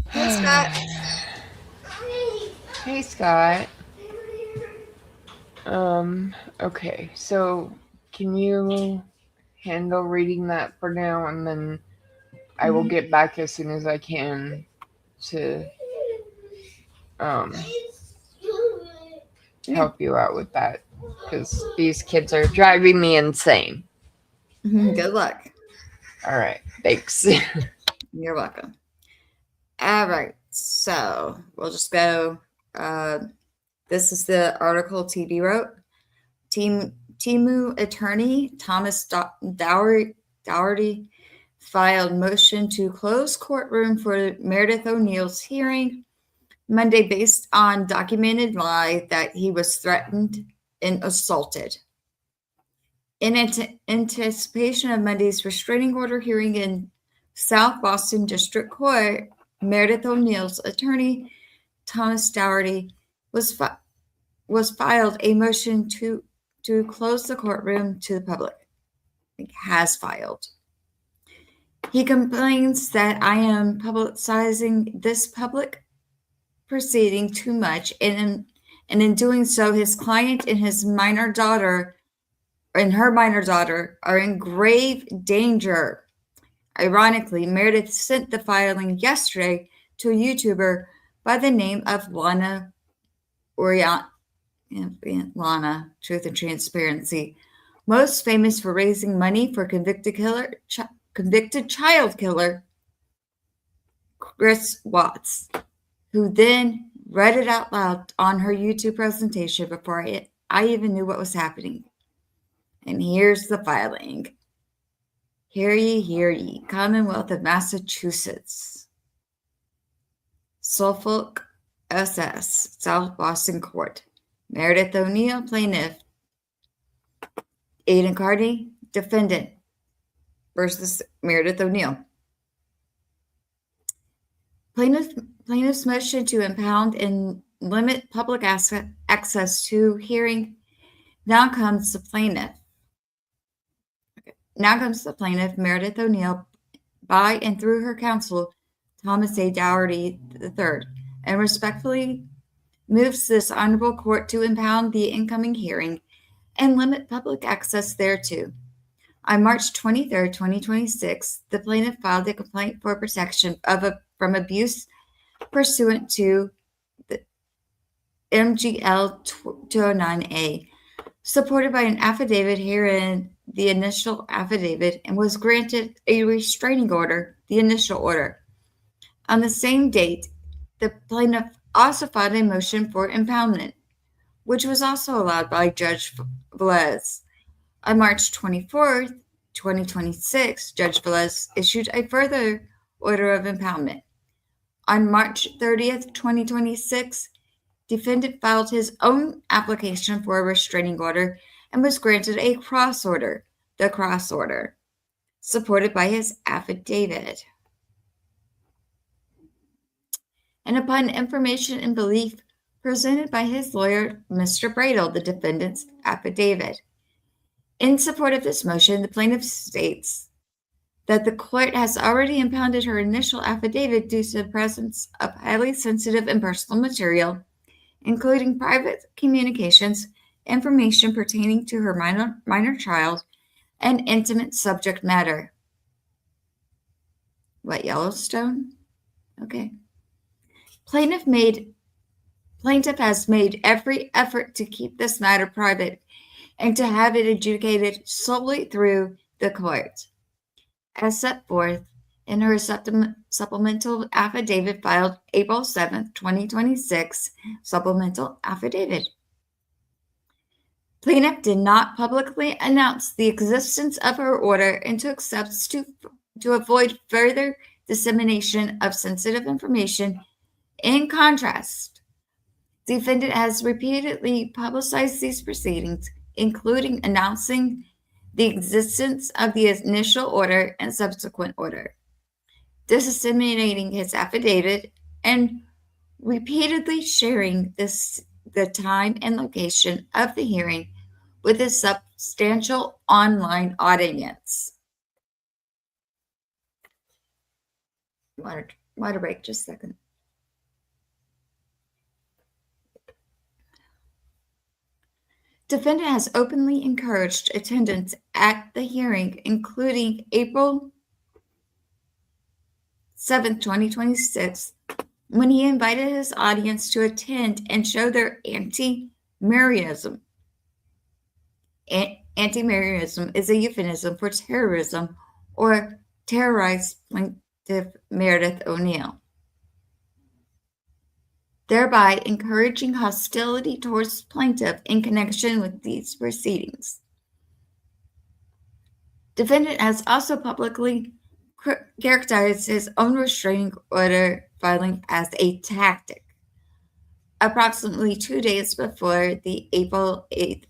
Hey, Scott. Hey, Scott. Okay, so can you handle reading that for now, and then I will get back as soon as I can to help you out with that, because these kids are driving me insane. Good luck. All right, thanks. You're welcome. All right, so we'll just go. This is the article TB wrote. Timu attorney Thomas Dougherty filed motion to close courtroom for Meredith O'Neill's hearing Monday based on documented lie that he was threatened and assaulted. In anticipation of Monday's restraining order hearing in South Boston District Court, Meredith O'Neill's attorney, Thomas Dougherty, was filed a motion to close the courtroom to the public. Has filed. He complains that I am publicizing this public proceeding too much, and in doing so, his client and her minor daughter are in grave danger. Ironically, Meredith sent the filing yesterday to a YouTuber by the name of Lana, Truth and Transparency, most famous for raising money for convicted child killer Chris Watts, who then read it out loud on her YouTube presentation before I even knew what was happening. And here's the filing. Hear ye, Commonwealth of Massachusetts. Suffolk SS, South Boston Court. Meredith O'Neill, plaintiff. Aiden Kearney, defendant. Versus Meredith O'Neill. Plaintiff's motion to impound and limit public access to hearing. Now comes the plaintiff, Meredith O'Neill, by and through her counsel, Thomas A. Dougherty III, and respectfully moves this honorable court to impound the incoming hearing and limit public access thereto. On March 23, 2026, the plaintiff filed a complaint for protection from abuse pursuant to the MGL 209A, supported by an affidavit herein, the initial affidavit, and was granted a restraining order, the initial order. On the same date, the plaintiff also filed a motion for impoundment, which was also allowed by Judge Velez. On March 24th, 2026, Judge Velez issued a further order of impoundment. On March 30th, 2026, defendant filed his own application for a restraining order and was granted a cross order, the cross order, supported by his affidavit. And upon information and belief presented by his lawyer, Mr. Bradle, the defendant's affidavit. In support of this motion, the plaintiff states that the court has already impounded her initial affidavit due to the presence of highly sensitive and personal material, including private communications, information pertaining to her minor child, and intimate subject matter. What, Yellowstone? Okay. Plaintiff has made every effort to keep this matter private and to have it adjudicated solely through the court, as set forth in her supplemental affidavit filed April 7th, 2026, supplemental affidavit. Plaintiff did not publicly announce the existence of her order and took steps to avoid further dissemination of sensitive information. In contrast, the defendant has repeatedly publicized these proceedings, including announcing the existence of the initial order and subsequent order, disseminating his affidavit, and repeatedly sharing the time and location of the hearing with a substantial online audience. Water break, just a second. Defendant has openly encouraged attendance at the hearing, including April 7th, 2026, when he invited his audience to attend and show their anti-Maryism. Anti-Maryism is a euphemism for terrorism or terrorized plaintiff Meredith O'Neill, thereby encouraging hostility towards plaintiff in connection with these proceedings. Defendant has also publicly characterized his own restraining order filing as a tactic. Approximately 2 days before the April 8th,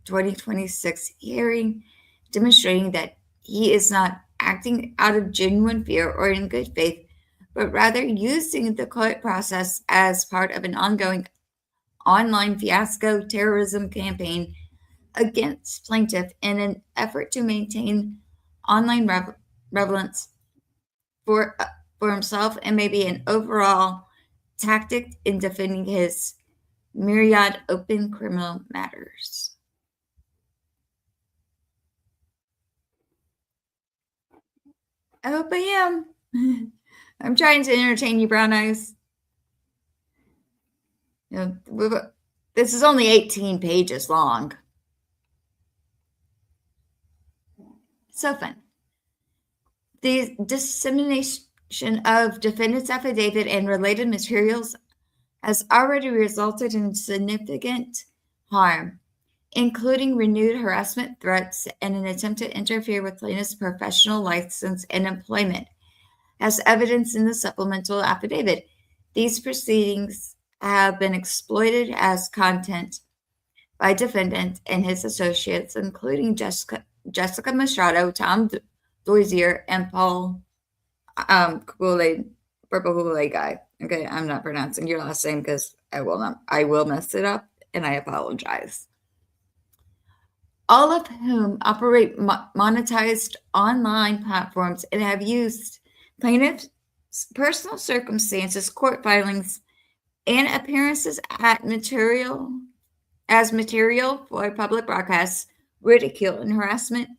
2026 hearing, demonstrating that he is not acting out of genuine fear or in good faith, but rather using the court process as part of an ongoing online fiasco terrorism campaign against plaintiff in an effort to maintain online relevance for himself and maybe an overall tactic in defending his myriad open criminal matters. I hope I am. I'm trying to entertain you, Brown Eyes. You know, this is only 18 pages long. So fun. The dissemination of defendant's affidavit and related materials has already resulted in significant harm, including renewed harassment threats and an attempt to interfere with plaintiff's professional license and employment, as evidenced in the supplemental affidavit. These proceedings have been exploited as content by defendant and his associates, including Jessica Machado, Tom Dozier, and Paul Purple Kool-Aid guy. Okay, I'm not pronouncing your last name because I will mess it up, and I apologize. All of whom operate monetized online platforms and have used plaintiff's personal circumstances, court filings, and appearances at material as material for public broadcasts, ridicule, and harassment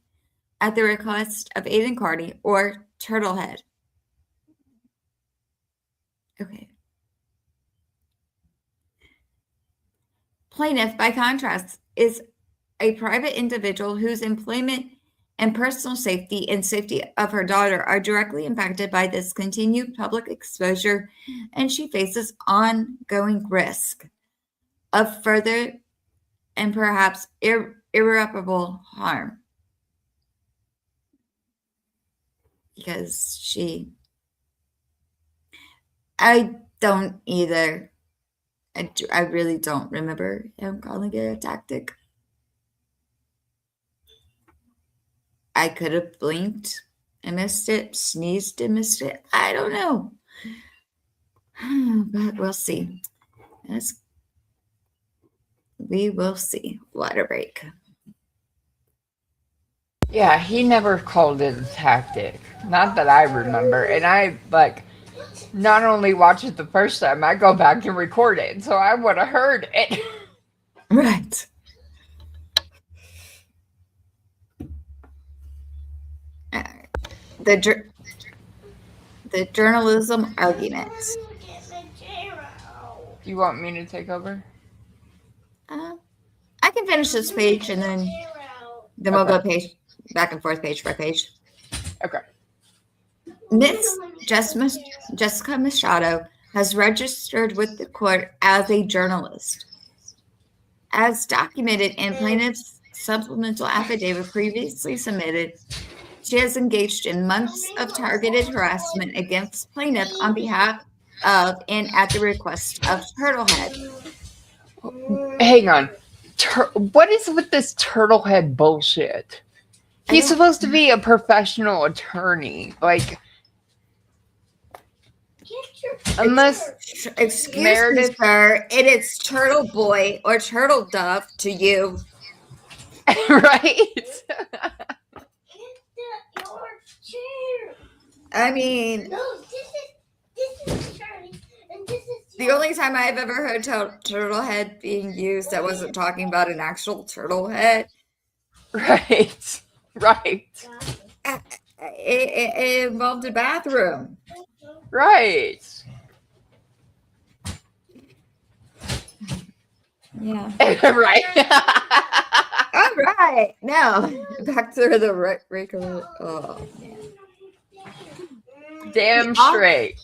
at the request of Aiden Carney or Turtlehead. Okay. Plaintiff, by contrast, is a private individual whose employment and personal safety and safety of her daughter are directly impacted by this continued public exposure, and she faces ongoing risk of further and perhaps irreparable harm. Because I don't either. I really don't remember him calling it a tactic. I could have blinked and missed it, sneezed and missed it. I don't know. But we'll see. We will see. Water break. Yeah, he never called it a tactic. Not that I remember. And I, not only watched it the first time, I go back and record it. So I would have heard it. Right. The journalism argument. You want me to take over? I can finish this page and then we'll go back and forth page by page. Okay. Miss Jessica Machado has registered with the court as a journalist. As documented in plaintiff's supplemental affidavit previously submitted, she has engaged in months of targeted harassment against plaintiff on behalf of and at the request of Turtlehead. Hang on. What is with this Turtlehead bullshit? He's supposed to be a professional attorney. Unless excuse Meredith, me, sir, it is Turtle Boy or Turtle Dove to you. Right? I mean, the only time I've ever heard Turtlehead being used that wasn't talking about an actual turtle head. Right. It involved a bathroom. Right. Yeah. Right. All right. Now, back to the regular. Oh, man. Damn straight.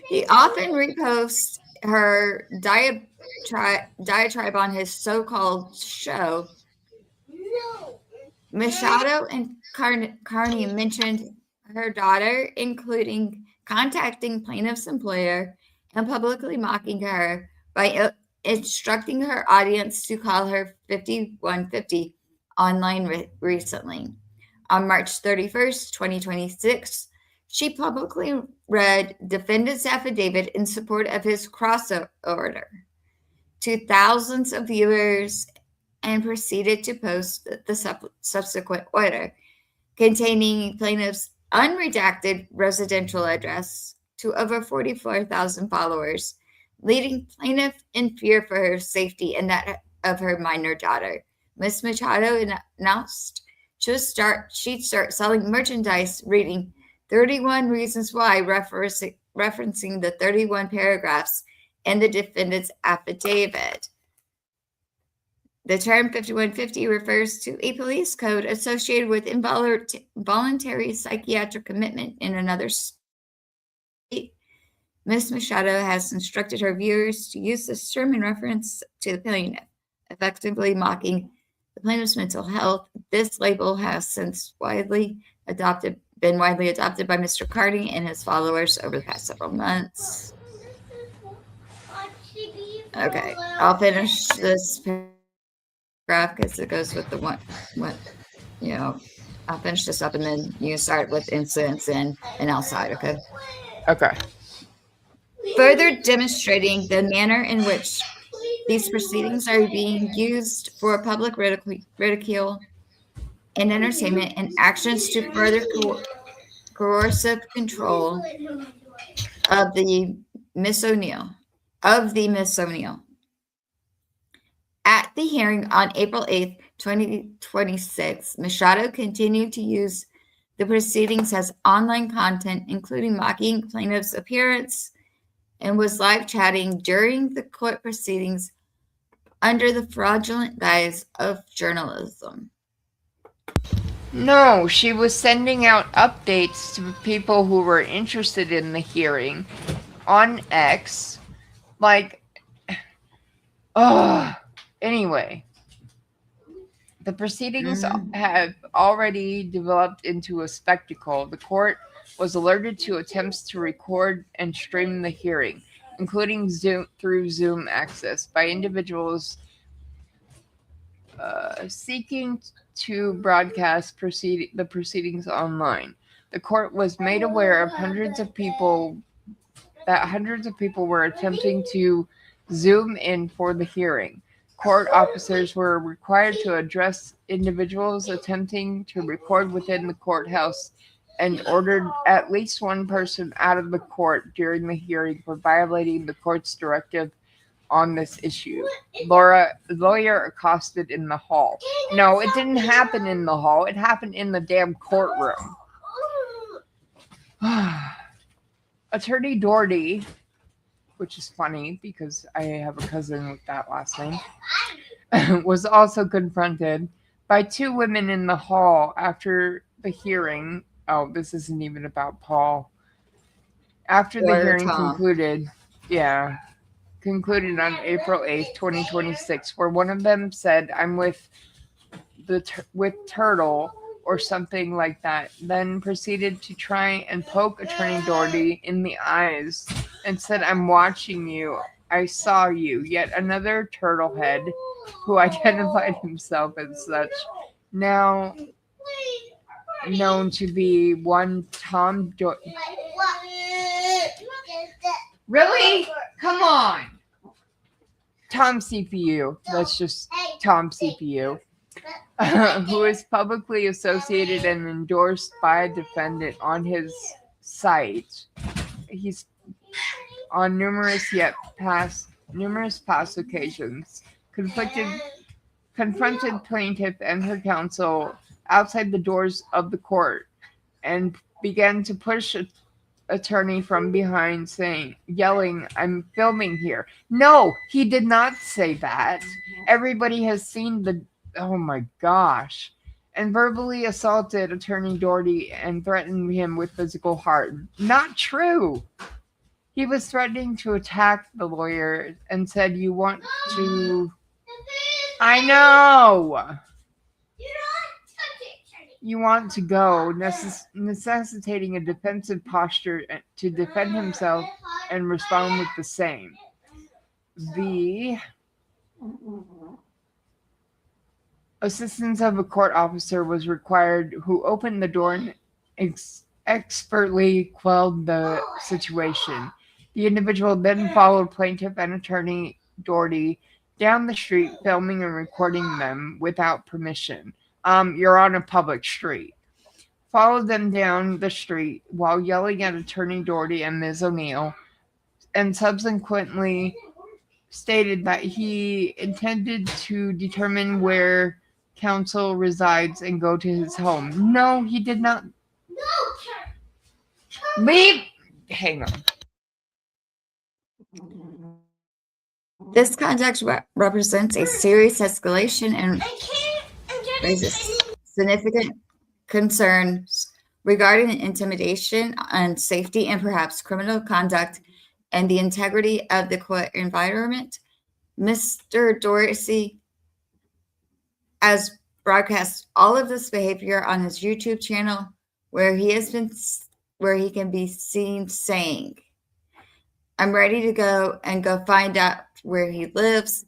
He often reposts her diatribe on his so-called show. Machado and Carney mentioned her daughter, including contacting plaintiff's employer and publicly mocking her by instructing her audience to call her 5150 online recently. On March 31st, 2026, she publicly read defendant's affidavit in support of his cross order to thousands of viewers and proceeded to post the subsequent order containing plaintiff's unredacted residential address to over 44,000 followers, leading plaintiff in fear for her safety and that of her minor daughter. Ms. Machado announced she'd start selling merchandise reading 31 Reasons Why, referencing the 31 paragraphs in the defendant's affidavit. The term 5150 refers to a police code associated with involuntary psychiatric commitment in another state. Ms. Machado has instructed her viewers to use this term in reference to the plaintiff, effectively mocking the plaintiff's mental health. This label has since been widely adopted by Mr. Carney and his followers over the past several months. Okay, I'll finish this paragraph because it goes with the one, I'll finish this up and then you can start with incidents in and outside, okay? Okay. Further demonstrating the manner in which these proceedings are being used for public ridicule and entertainment and actions to further coercive control of the Miss O'Neill. of the Miss O'Neill. At the hearing on April 8th, 2026, Machado continued to use the proceedings as online content, including mocking plaintiff's appearance, and was live chatting during the court proceedings under the fraudulent guise of journalism. No, she was sending out updates to people who were interested in the hearing on X. Like, anyway. The proceedings have already developed into a spectacle. The court was alerted to attempts to record and stream the hearing, including through Zoom access, by individuals seeking to broadcast the proceedings online. The court was made aware of hundreds of people were attempting to Zoom in for the hearing. Court officers were required to address individuals attempting to record within the courthouse and ordered at least one person out of the court during the hearing for violating the court's directive on this issue. Lawyer accosted in the hall. No, it didn't happen in the hall. It happened in the damn courtroom. Attorney Doherty, which is funny because I have a cousin with that last name, was also confronted by two women in the hall after the hearing. Oh, this isn't even about Paul. After the hearing concluded on April 8th, 2026, where one of them said, "I'm with Turtle," or something like that, then proceeded to try and poke Attorney Doherty in the eyes and said, "I'm watching you. I saw you." Yet another turtlehead, who identified himself as such, now known to be one Tom Doherty. Really? Come on. Tom CPU. That's just Tom CPU. Who is publicly associated and endorsed by a defendant on his site. He's on numerous past occasions confronted plaintiff and her counsel outside the doors of the court and began to push attorney from behind, yelling, "I'm filming here." No, he did not say that. Everybody has seen oh my gosh. And verbally assaulted Attorney Doherty and threatened him with physical harm. Not true. He was threatening to attack the lawyer and said, "You want to..." I know! "You want to go," necessitating a defensive posture to defend himself and respond with the same. The assistance of a court officer was required, who opened the door and expertly quelled the situation. The individual then followed plaintiff and Attorney Doherty down the street, filming and recording them without permission. You're on a public street. Followed them down the street while yelling at Attorney Doherty and Ms. O'Neill, and subsequently stated that he intended to determine where counsel resides and go to his home. No, he did not. Leave. Hang on. This conduct represents a serious escalation and raises significant concerns regarding intimidation on safety and perhaps criminal conduct and the integrity of the court environment. Mr. Dorsey has broadcast all of this behavior on his YouTube channel, where he can be seen saying, "I'm ready to go and go find out where he lives.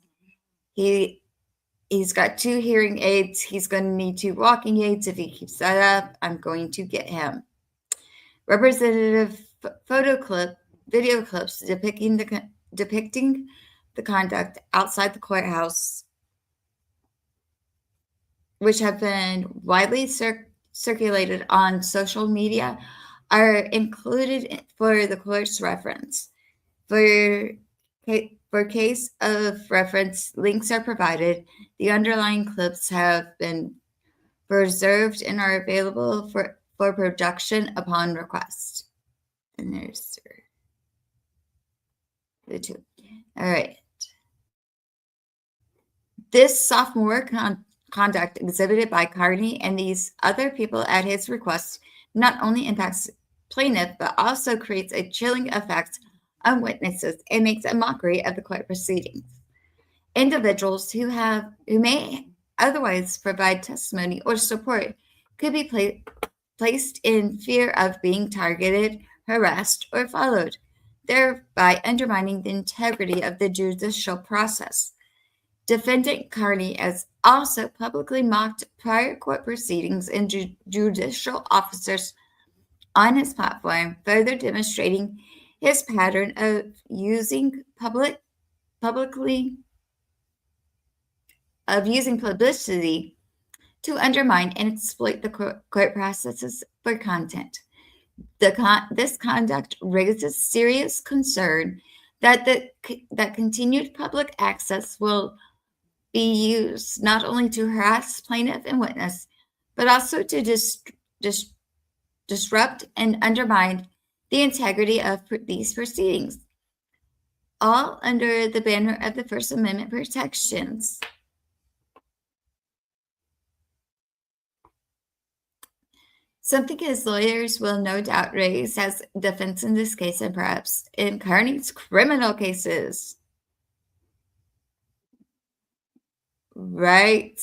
He's got 2 hearing aids. He's going to need 2 walking aids. If he keeps that up, I'm going to get him." Representative video clips depicting the conduct outside the courthouse, which have been widely circulated on social media, are included for the court's reference. For For case of reference, links are provided. The underlying clips have been preserved and are available for production upon request. And there's the two. All right. This sophomore conduct exhibited by Carney and these other people at his request not only impacts plaintiff, but also creates a chilling effect on witnesses and makes a mockery of the court proceedings. Individuals who may otherwise provide testimony or support could be placed in fear of being targeted, harassed, or followed, thereby undermining the integrity of the judicial process. Defendant Carney has also publicly mocked prior court proceedings and judicial officers on his platform, further demonstrating his pattern of using publicity to undermine and exploit the court processes for content. This conduct raises serious concern that that continued public access will be used not only to harass plaintiff and witness, but also to disrupt and undermine the integrity of these proceedings, all under the banner of the First Amendment protections. Something his lawyers will no doubt raise as defense in this case and perhaps in Carney's criminal cases. Right.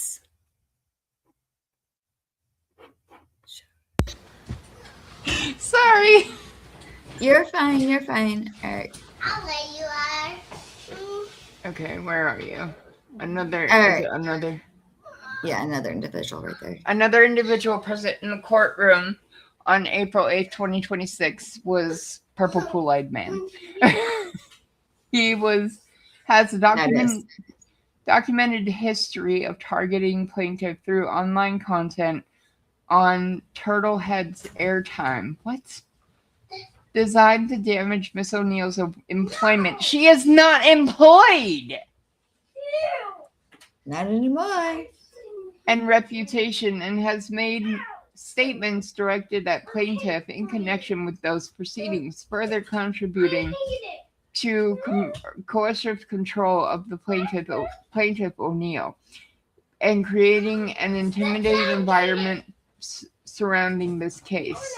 Sorry. You're fine. All right. I'll let you are. Okay, where are you? Another individual right there. Another individual present in the courtroom on April 8th, 2026 was Purple Kool-Aid Man. He has a documented history of targeting plaintiff through online content on Turtlehead's airtime. What? Designed to damage Miss O'Neill's employment. She is not employed! Not anymore. And reputation, and has made statements directed at plaintiff in connection with those proceedings, further contributing to coercive control of the plaintiff O'Neill, and creating an intimidating environment surrounding this case.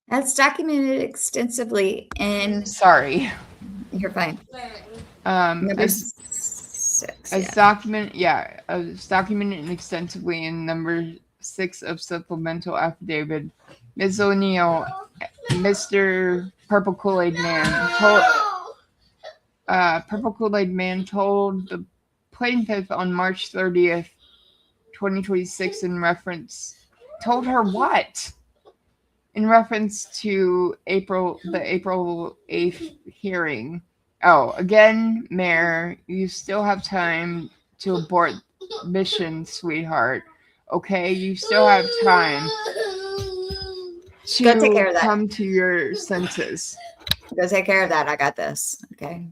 That's documented extensively in. Sorry. You're fine. Number 6. As documented extensively in number 6 of supplemental affidavit, Ms. O'Neill, Mr. Purple Kool-Aid Man told the plaintiff on March 30th, 2026 told her what? In reference to the April 8th hearing. Oh, again, Mayor, you still have time to abort mission, sweetheart. Okay, you still have time to come to your senses. Go take care of that. I got this. Okay.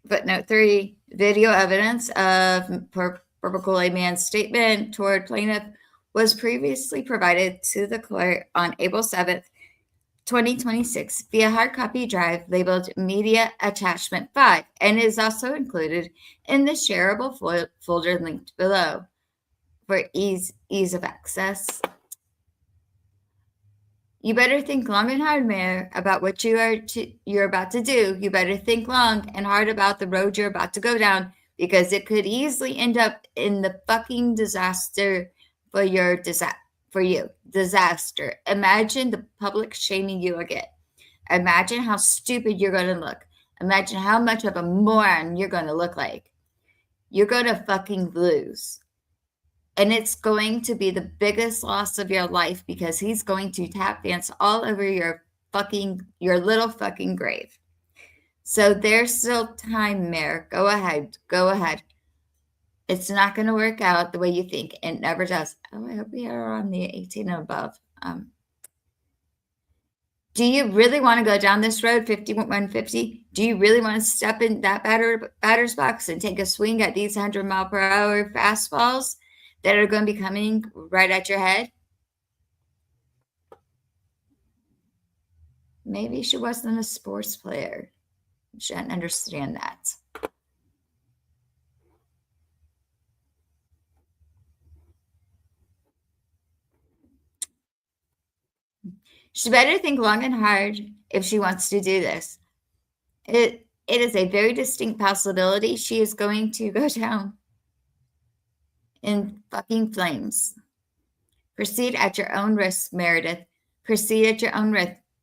Footnote 3, video evidence of Purple Kool-Aid Man's statement toward plaintiff was previously provided to the court on April 7th, 2026 via hard copy drive labeled Media Attachment 5 and is also included in the shareable folder linked below for ease of access. You better think long and hard, Mayor, about what you're about to do. You better think long and hard about the road you're about to go down, because it could easily end up in the fucking disaster for you. Disaster. Imagine the public shaming you again. Imagine how stupid you're going to look. Imagine how much of a moron you're going to look like. You're going to fucking lose. And it's going to be the biggest loss of your life, because he's going to tap dance all over your little fucking grave. So there's still time, Mayor. Go ahead. It's not going to work out the way you think. It never does. Oh, I hope we are on the 18 and above. Do you really want to go down this road, 5150? Do you really want to step in that batter's box and take a swing at these 100-mile-per-hour fastballs that are going to be coming right at your head? Maybe she wasn't a sports player. She didn't understand that. She better think long and hard if she wants to do this. It is a very distinct possibility she is going to go down in fucking flames. Proceed at your own risk, Meredith. Proceed at your own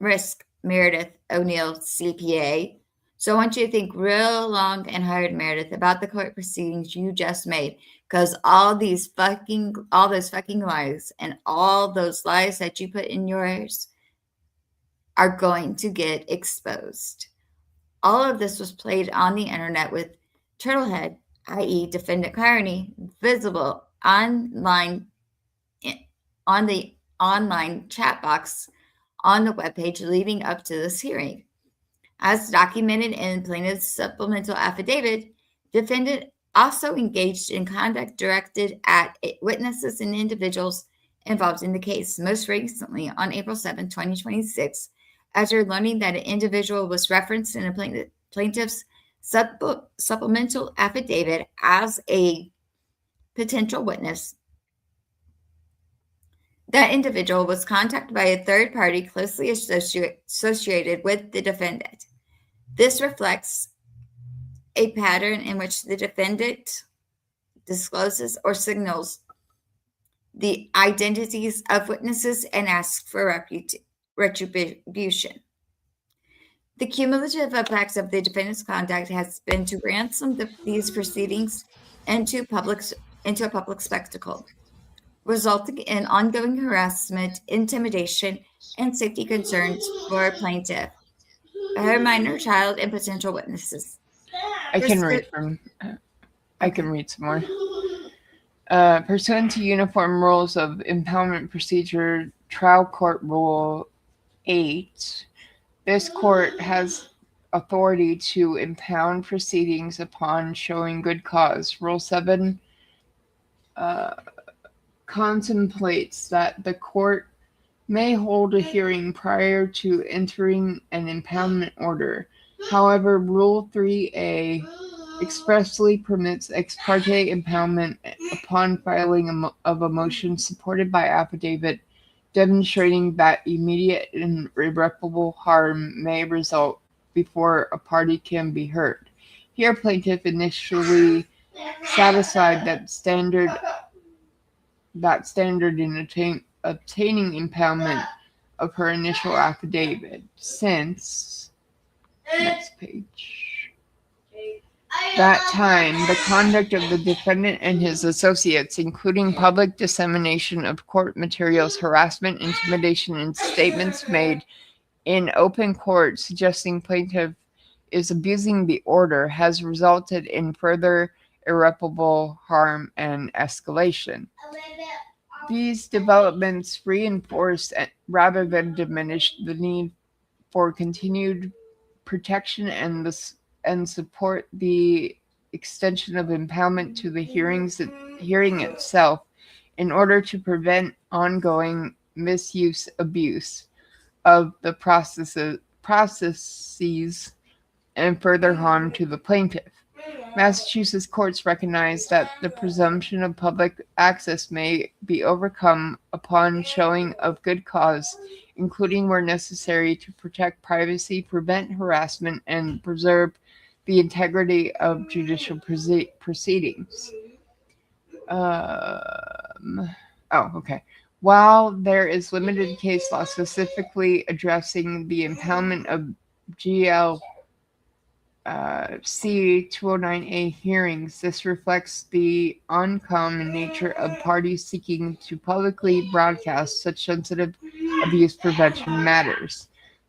risk, Meredith O'Neill, CPA. So I want you to think real long and hard, Meredith, about the court proceedings you just made, because all those fucking lies and all those lies that you put in yours are going to get exposed. All of this was played on the internet with Turtlehead, i.e. Defendant Carney, visible online on the online chat box on the webpage leading up to this hearing. As documented in plaintiff's supplemental affidavit, defendant also engaged in conduct directed at witnesses and individuals involved in the case. Most recently, on April 7, 2026, after learning that an individual was referenced in a plaintiff's supplemental affidavit as a potential witness, that individual was contacted by a third party closely associated with the defendant. This reflects a pattern in which the defendant discloses or signals the identities of witnesses and asks for retribution. The cumulative effects of the defendant's conduct has been to ransom these proceedings into a public spectacle, resulting in ongoing harassment, intimidation, and safety concerns for plaintiff, her minor child, and potential witnesses. I can read some more. Pursuant to Uniform Rules of Impoundment Procedure, Trial Court Rule 8, this court has authority to impound proceedings upon showing good cause. Rule 7 contemplates that the court may hold a hearing prior to entering an impoundment order. However, Rule 3A expressly permits ex parte impoundment upon filing of a motion supported by affidavit demonstrating that immediate and irreparable harm may result before a party can be heard. Here, plaintiff initially satisfied that standard in obtaining impoundment of her initial affidavit. Since next page. That time, the conduct of the defendant and his associates, including public dissemination of court materials, harassment, intimidation, and statements made in open court suggesting plaintiff is abusing the order, has resulted in further irreparable harm and escalation. These developments reinforce rather than diminish the need for continued protection and support the extension of impoundment to the hearing itself in order to prevent ongoing abuse of the processes and further harm to the plaintiff. Massachusetts courts recognize that the presumption of public access may be overcome upon showing of good cause, including where necessary to protect privacy, prevent harassment, and preserve the integrity of judicial proceedings. While there is limited case law specifically addressing the impoundment of GL C-209A hearings, this reflects the uncommon nature of parties seeking to publicly broadcast such sensitive abuse prevention matters.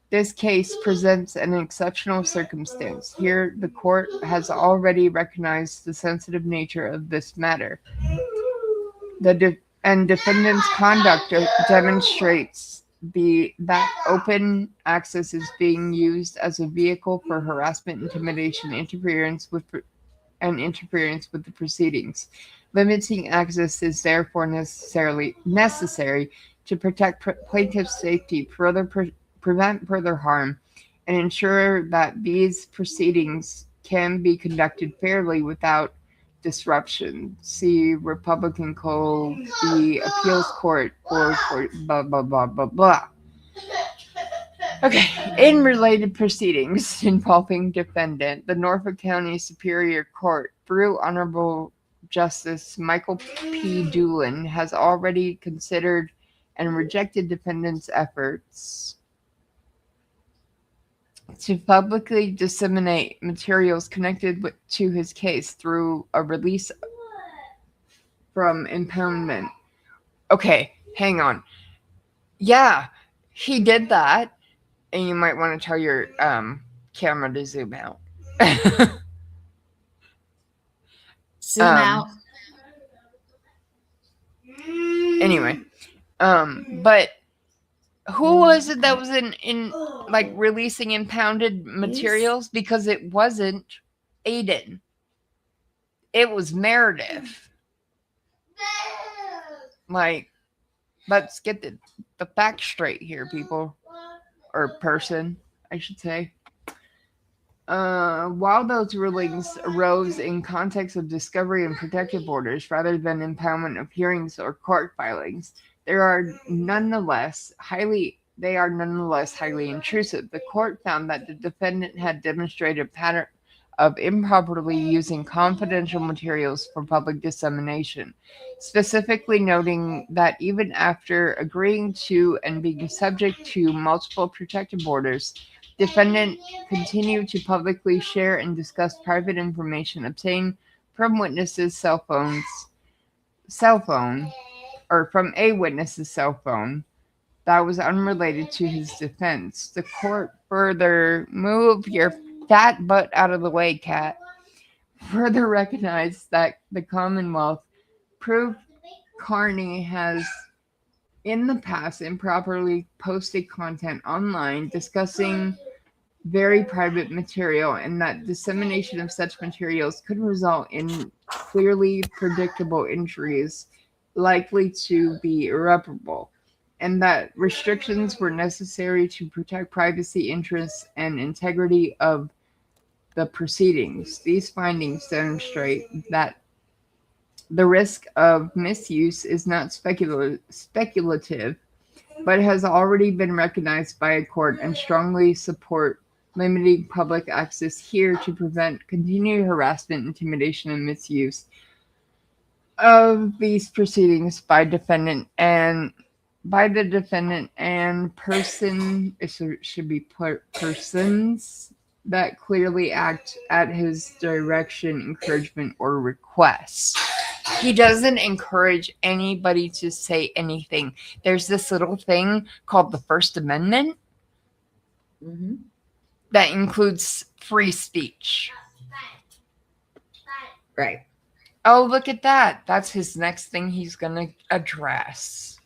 This case presents an exceptional circumstance. Here, the court has already recognized the sensitive nature of this matter. The defendant's conduct demonstrates that open access is being used as a vehicle for harassment, intimidation, interference with the proceedings. Limiting access is therefore necessary to protect plaintiff's safety, prevent further harm, and ensure that these proceedings can be conducted fairly without disruption. See Republican Code, the Appeals Court, or blah, blah, blah, blah, blah. Okay, in related proceedings involving defendant, the Norfolk County Superior Court, through Honorable Justice Michael P. Doolin, has already considered and rejected defendant's efforts to publicly disseminate materials connected to his case through a release from impoundment. Okay, hang on. Yeah, he did that. And you might want to tell your camera to zoom out. Zoom out. Anyway, but who was it that was in like releasing impounded materials? Because it wasn't Aiden. It was Meredith. Like, let's get the facts straight here, people. Or person, I should say. While those rulings arose in context of discovery and protective orders rather than impoundment of hearings or court filings, they are nonetheless highly intrusive. The court found that the defendant had demonstrated a pattern of improperly using confidential materials for public dissemination, specifically noting that even after agreeing to and being subject to multiple protective orders, defendant continued to publicly share and discuss private information obtained from witnesses' cell phone, or from a witness's cell phone that was unrelated to his defense. The court further move your fat butt out of the way, cat. Further recognized that the Commonwealth proved Carney has in the past improperly posted content online discussing very private material, and that dissemination of such materials could result in clearly predictable injuries likely to be irreparable, and that restrictions were necessary to protect privacy interests and integrity of the proceedings. These findings demonstrate that the risk of misuse is not speculative, but has already been recognized by a court, and strongly support limiting public access here to prevent continued harassment, intimidation, and misuse of these proceedings by the defendant and person. It should be persons that clearly act at his direction, encouragement, or request. He doesn't encourage anybody to say anything. There's this little thing called the First Amendment that includes free speech. Right. Oh, look at that. That's his next thing he's going to address.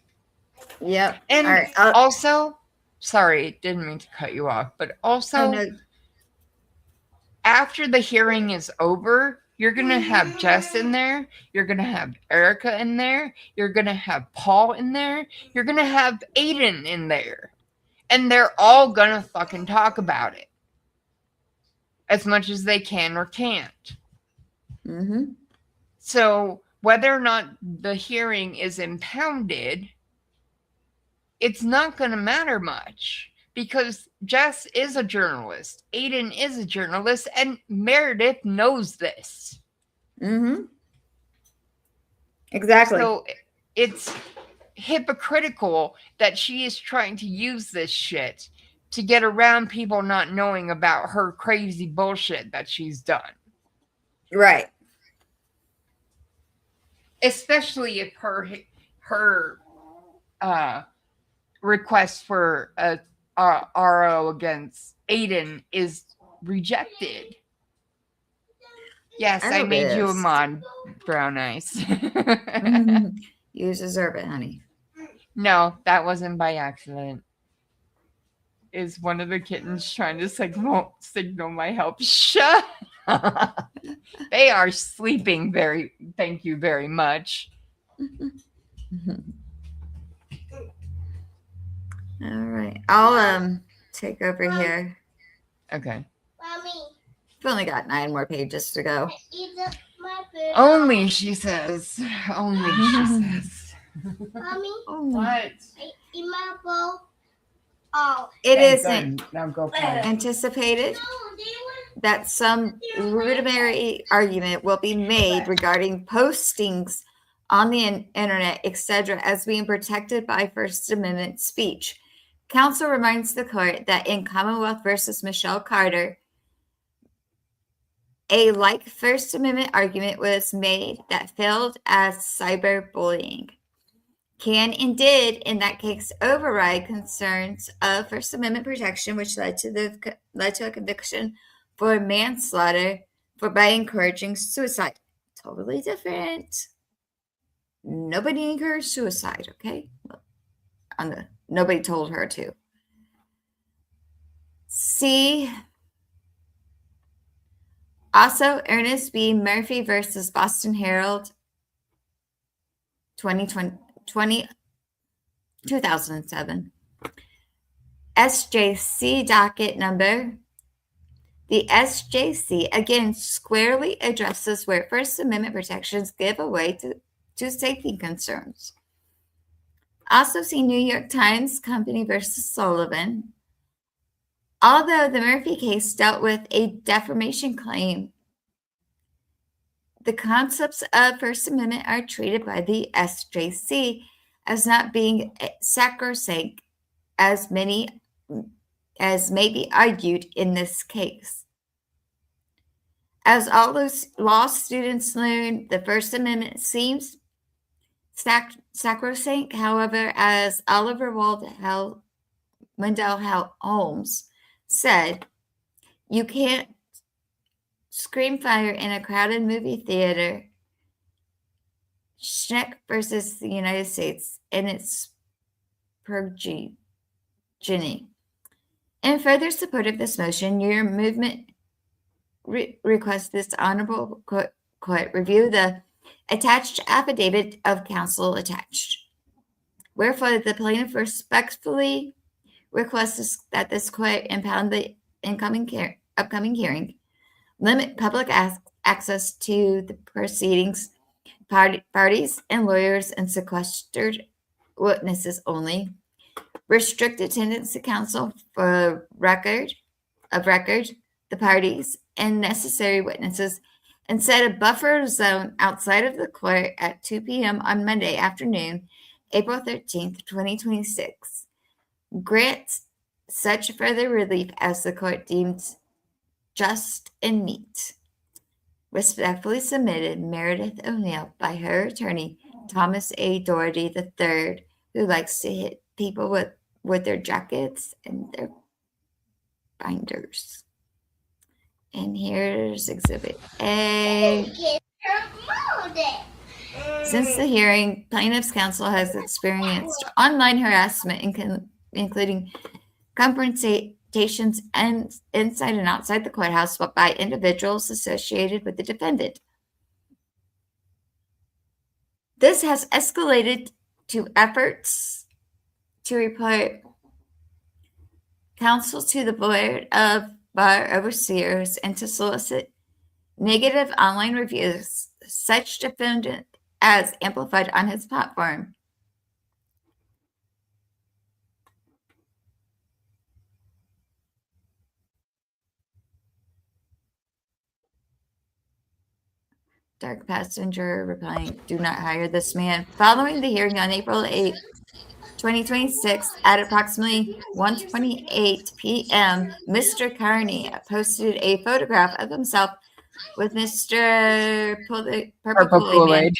Yep. And right, also, sorry, didn't mean to cut you off, but also, after the hearing is over, you're going to have Jess in there. You're going to have Erica in there. You're going to have Paul in there. You're going to have Aiden in there. And they're all going to fucking talk about it. As much as they can or can't. So, whether or not the hearing is impounded, it's not going to matter much. Because Jess is a journalist, Aiden is a journalist, and Meredith knows this. Exactly. So it's hypocritical that she is trying to use this shit to get around people not knowing about her crazy bullshit that she's done. Right. Especially if her request for a RO against Aiden is rejected. Yes, I made you a mod, Brown Eyes. You deserve it, honey. No, that wasn't by accident. is one of the kittens trying to signal my help. Shut up. They are sleeping thank you very much. All right. I'll take over here. Okay. Mommy, We've only got 9 more pages to go. eat up my food. Only, she says. Only, she says. Mommy, Only. I eat my bowl. Oh. It Okay, isn't good. Now go play. anticipated No, they were that some rudimentary argument will be made regarding postings on the internet, etc., as being protected by First Amendment speech. Counsel reminds the court that in Commonwealth versus Michelle Carter, a like First Amendment argument was made that failed as cyberbullying can and did in that case override concerns of First Amendment protection, which led to a conviction for manslaughter by encouraging suicide. Totally different. Nobody encouraged suicide, okay? Nobody told her to. See also Ernest B. Murphy versus Boston Herald 2007. SJC docket number. The SJC again squarely addresses where First Amendment protections give away to safety concerns. Also see New York Times Company versus Sullivan. Although the Murphy case dealt with a defamation claim, the concepts of First Amendment are treated by the SJC as not being sacrosanct, as may be argued in this case. As all those law students learn, the First Amendment seems sacrosanct. However, as Oliver Wendell Holmes said, you can't scream fire in a crowded movie theater. Schneck versus the United States and its progeny. In further support of this motion, your movement requests this honorable court review the attached affidavit of counsel attached. Wherefore, the plaintiff respectfully requests that this court impound the upcoming hearing, limit public access to the proceedings, parties and lawyers, and sequestered witnesses only, restrict attendance to counsel for record, the parties, and necessary witnesses, and set a buffer zone outside of the court at 2 p.m. on Monday afternoon, April 13th, 2026. Grant such further relief as the court deems just and meet. Respectfully submitted, Meredith O'Neill, by her attorney, Thomas A. Doherty III, who likes to hit people with their jackets and their binders. And here's Exhibit A. Since the hearing, plaintiff's counsel has experienced online harassment, including confrontations and inside and outside the courthouse by individuals associated with the defendant. This has escalated to efforts to report counsel to the Board of Bar Overseers and to solicit negative online reviews, such defendant as amplified on his platform. Dark passenger replying, do not hire this man. Following the hearing on April 8, 2026, at approximately 1:28 p.m., Mr. Carney posted a photograph of himself with Mr. Purple Kool-Aid,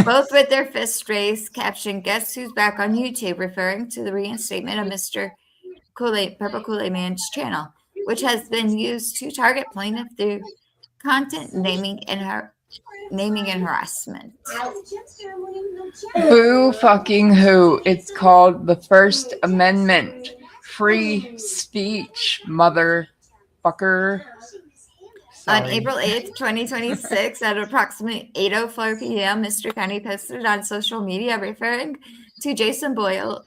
both with their fists raised, caption, guess who's back on YouTube, referring to the reinstatement of Mr. Purple Kool-Aid Man's channel, which has been used to target plaintiff through content naming and harassment. Who fucking who? It's called the First Amendment. free speech, motherfucker. On Sorry. April 8th, 2026, at approximately 8:04 p.m., Mr. County posted on social media referring to Jason Broyles.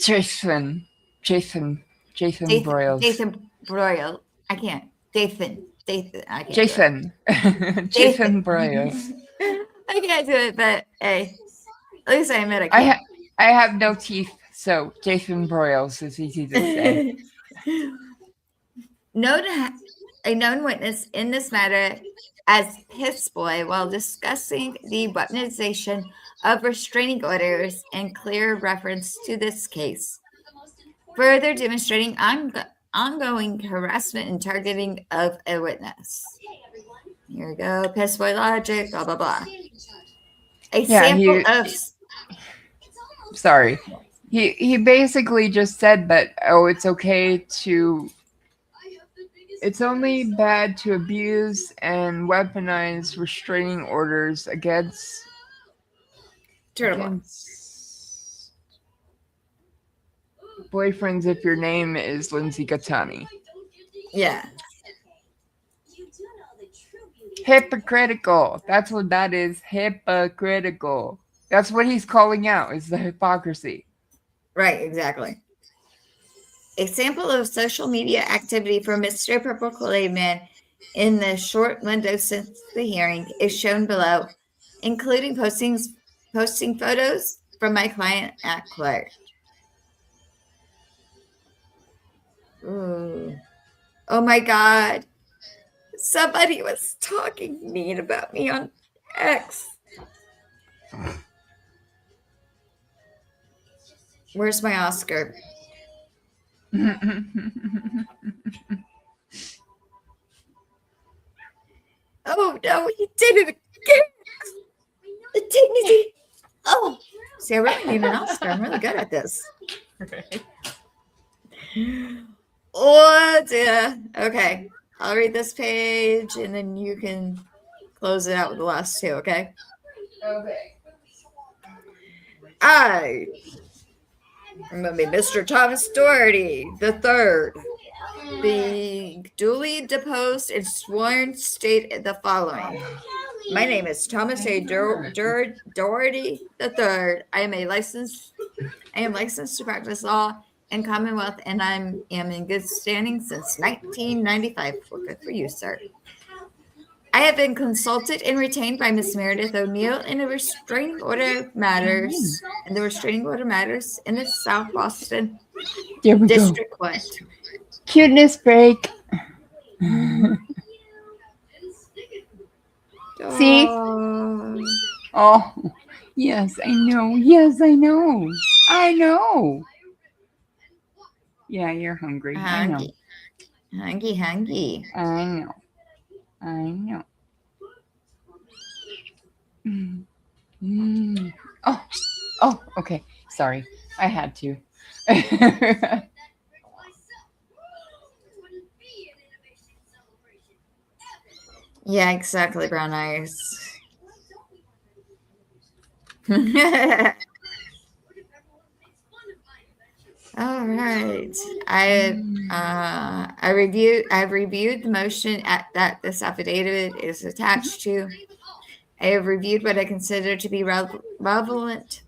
Jason Jason Broyles. I can't. Dathan. I can't Jason. Jason Broyles. I can't do it, but hey, at least I admit I I can't. have no teeth, so Jason Broyles is easy to say. A known witness in this matter as Piss Boy while discussing the weaponization of restraining orders and clear reference to this case, further demonstrating ongoing harassment and targeting of a witness. Here we go, Piss Boy logic, blah, blah, blah. Sorry. He basically just said that, it's okay to... It's only bad to abuse and weaponize restraining orders against boyfriends if your name is Lindsay Gattani. Yeah. Hypocritical. That's what that is. Hypocritical. That's what he's calling out, is the hypocrisy. Right, exactly. A sample of social media activity for Mr. Purple Kool-Aid Man in the short window since the hearing is shown below, including posting photos from my client at Clark. Ooh. Oh my God. Somebody was talking mean about me on X. Where's my Oscar? Oh no, he did it again. The dignity. Oh, see, I really need an Oscar. I'm really good at this. Oh dear. Okay, I'll read this page and then you can close it out with the last two, okay? Okay. I'm going to be Mr. Thomas Doherty III. The duly deposed and sworn state the following. My name is Thomas A. Doherty III. I am licensed to practice law in Commonwealth, and I am in good standing since 1995. Well, good for you, sir. I have been consulted and retained by Miss Meredith O'Neill in the restraining order matters in the South Boston District Court. Cuteness break. See? Oh, yes, I know. Yes, I know. I know. Yeah, you're hungry. I know. Hungry. I know. I know. Oh, okay. Sorry. I had to. Yeah, exactly, brown eyes. All right. I've reviewed the motion that this affidavit is attached to. I have reviewed what I consider to be relevant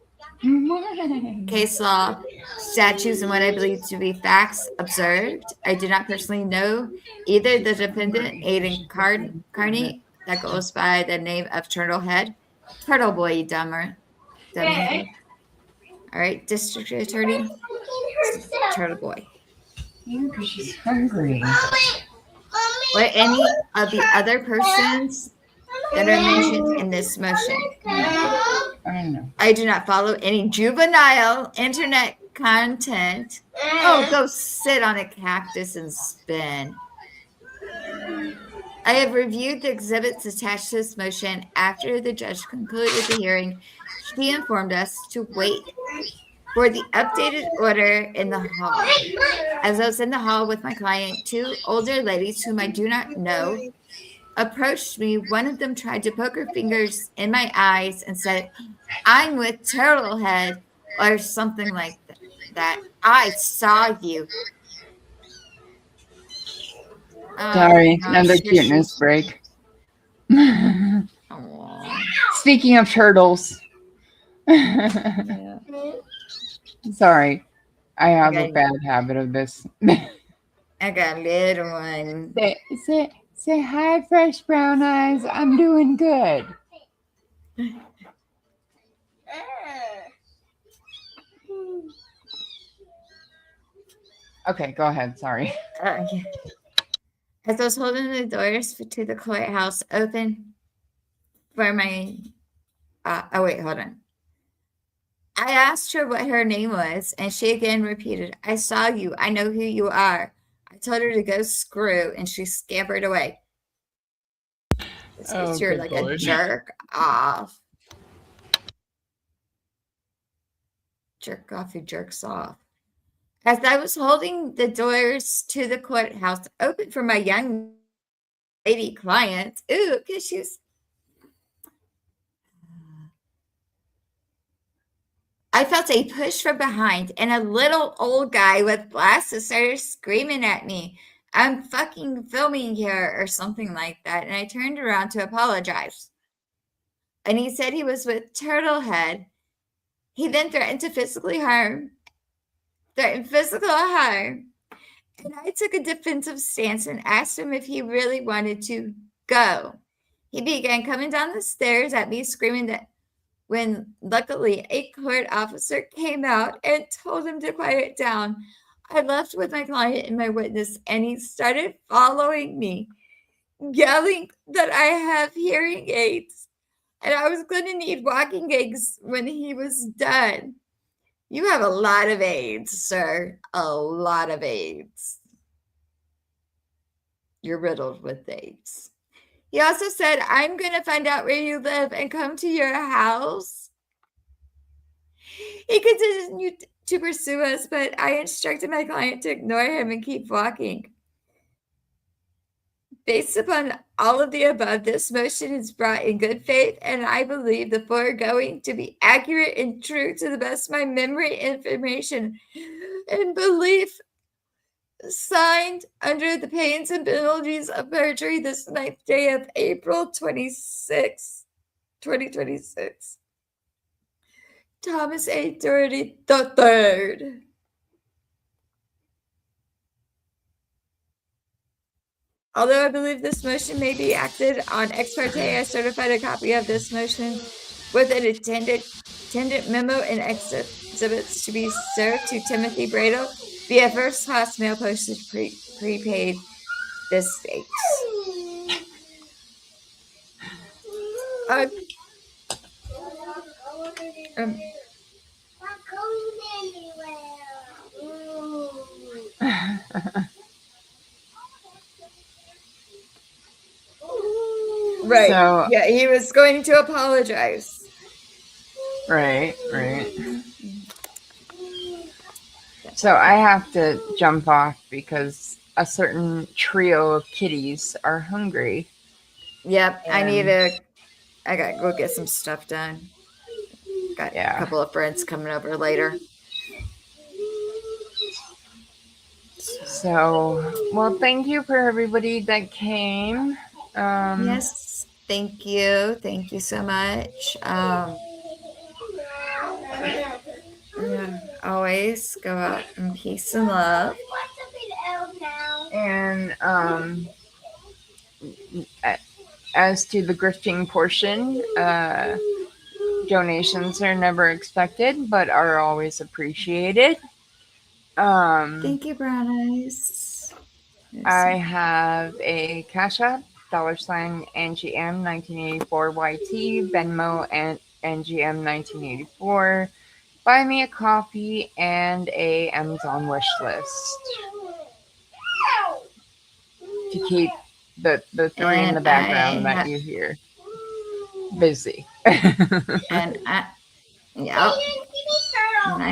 case law, statutes, and what I believe to be facts observed. I do not personally know either the defendant, Aiden Carney, that goes by the name of Turtle Boy, dummy. All right, District Attorney, Turtle Boy. She's hungry. What any of the other persons that are mentioned in this motion. I do not follow any juvenile internet content. Oh, go sit on a cactus and spin. I have reviewed the exhibits attached to this motion. After the judge concluded the hearing, she informed us to wait for the updated order in the hall. As I was in the hall with my client, two older ladies whom I do not know approached me. One of them tried to poke her fingers in my eyes and said, "I'm with Turtlehead. or something like that. I saw you. Sorry, Oh, another sure, cuteness break. Speaking of turtles. Yeah. Sorry, I have a Okay. bad habit of this. I got a little one. Say hi, Fresh Brown Eyes. I'm doing good. Okay, go ahead. Sorry. Yeah. As I was holding the doors to the courthouse open for my, oh wait, hold on. I asked her what her name was, and she again repeated, I saw you. I know who you are. I told her to go screw, and she scampered away. Oh, You're good like Lord. a jerk off. Jerk off who jerks off. As I was holding the doors to the courthouse open for my young lady client, ooh, because she's, I felt a push from behind, and a little old guy with glasses started screaming at me, I'm fucking filming here, or something like that. And I turned around to apologize. And he said he was with Turtlehead. He then threatened physical harm. And I took a defensive stance and asked him if he really wanted to go. He began coming down the stairs at me, screaming that when luckily a court officer came out and told him to quiet down. I left with my client and my witness, and he started following me, yelling that I have hearing aids and I was going to need walking aids when he was done. You have a lot of aids, sir. A lot of aids. You're riddled with aids. He also said, I'm going to find out where you live and come to your house. He continued to pursue us, but I instructed my client to ignore him and keep walking. Based upon all of the above, this motion is brought in good faith, and I believe the foregoing to be accurate and true to the best of my memory, information, and belief. Signed under the pains and penalties of perjury this 9th day of April 26, 2026. Thomas A. Doherty III. Although I believe this motion may be acted on ex parte, I certified a copy of this motion with an attendant memo and exhibits to be served to Timothy Brado via first class mail postage prepaid this date. Right. So, yeah, he was going to apologize. Right. So I have to jump off because a certain trio of kitties are hungry. Yep, I gotta go get some stuff done. Got a couple of friends coming over later. So, well, thank you for everybody that came. Yes, thank you. Thank you so much. Always go out in peace and love. And as to the grifting portion, donations are never expected, but are always appreciated. Thank you, Brown Eyes. I have a Cash App, $NGM 1984YT, Venmo, and NGM 1984. Buy me a coffee and a Amazon wish list to keep the three in the background that you hear busy. And I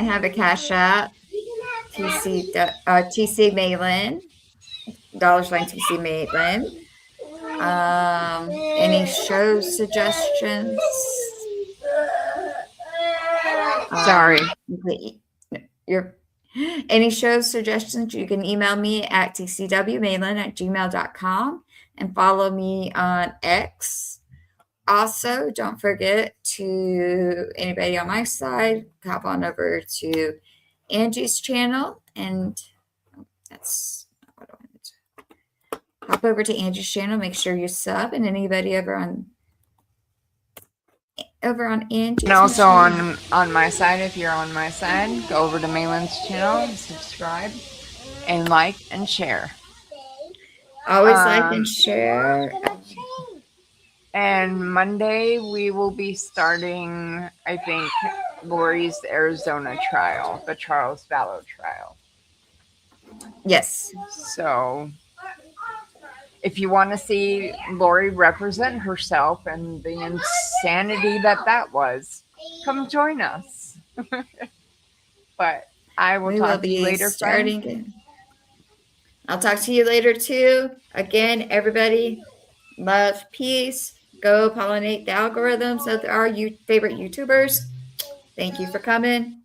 have a Cash App, tcwmaelynn, $sign tcwmaelynn. Any show suggestions? Sorry. Your any show suggestions, you can email me at tcwmaelynn@gmail.com and follow me on X. Also, don't forget to anybody on my side, hop on over to Angie's channel, and that's not what I wanted. Hop over to Angie's channel, make sure you sub, and anybody over on Angie's. And also on my side, if you're on my side, go over to Maelynn's channel and subscribe and like and share. Always like and share. And Monday we will be starting, I think, Lori's Arizona trial, the Charles Vallow trial. Yes. So if you want to see Lori represent herself and the insanity that was, come join us. But I will talk to you later, friend. I'll talk to you later too. Again, everybody, love, peace. Go pollinate the algorithms of our favorite YouTubers. Thank you for coming.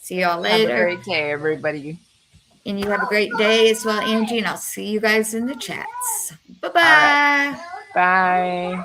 See y'all later. Have a great day, everybody. And you have a great day as well, Angie. And I'll see you guys in the chats. Bye-bye. Right. Bye.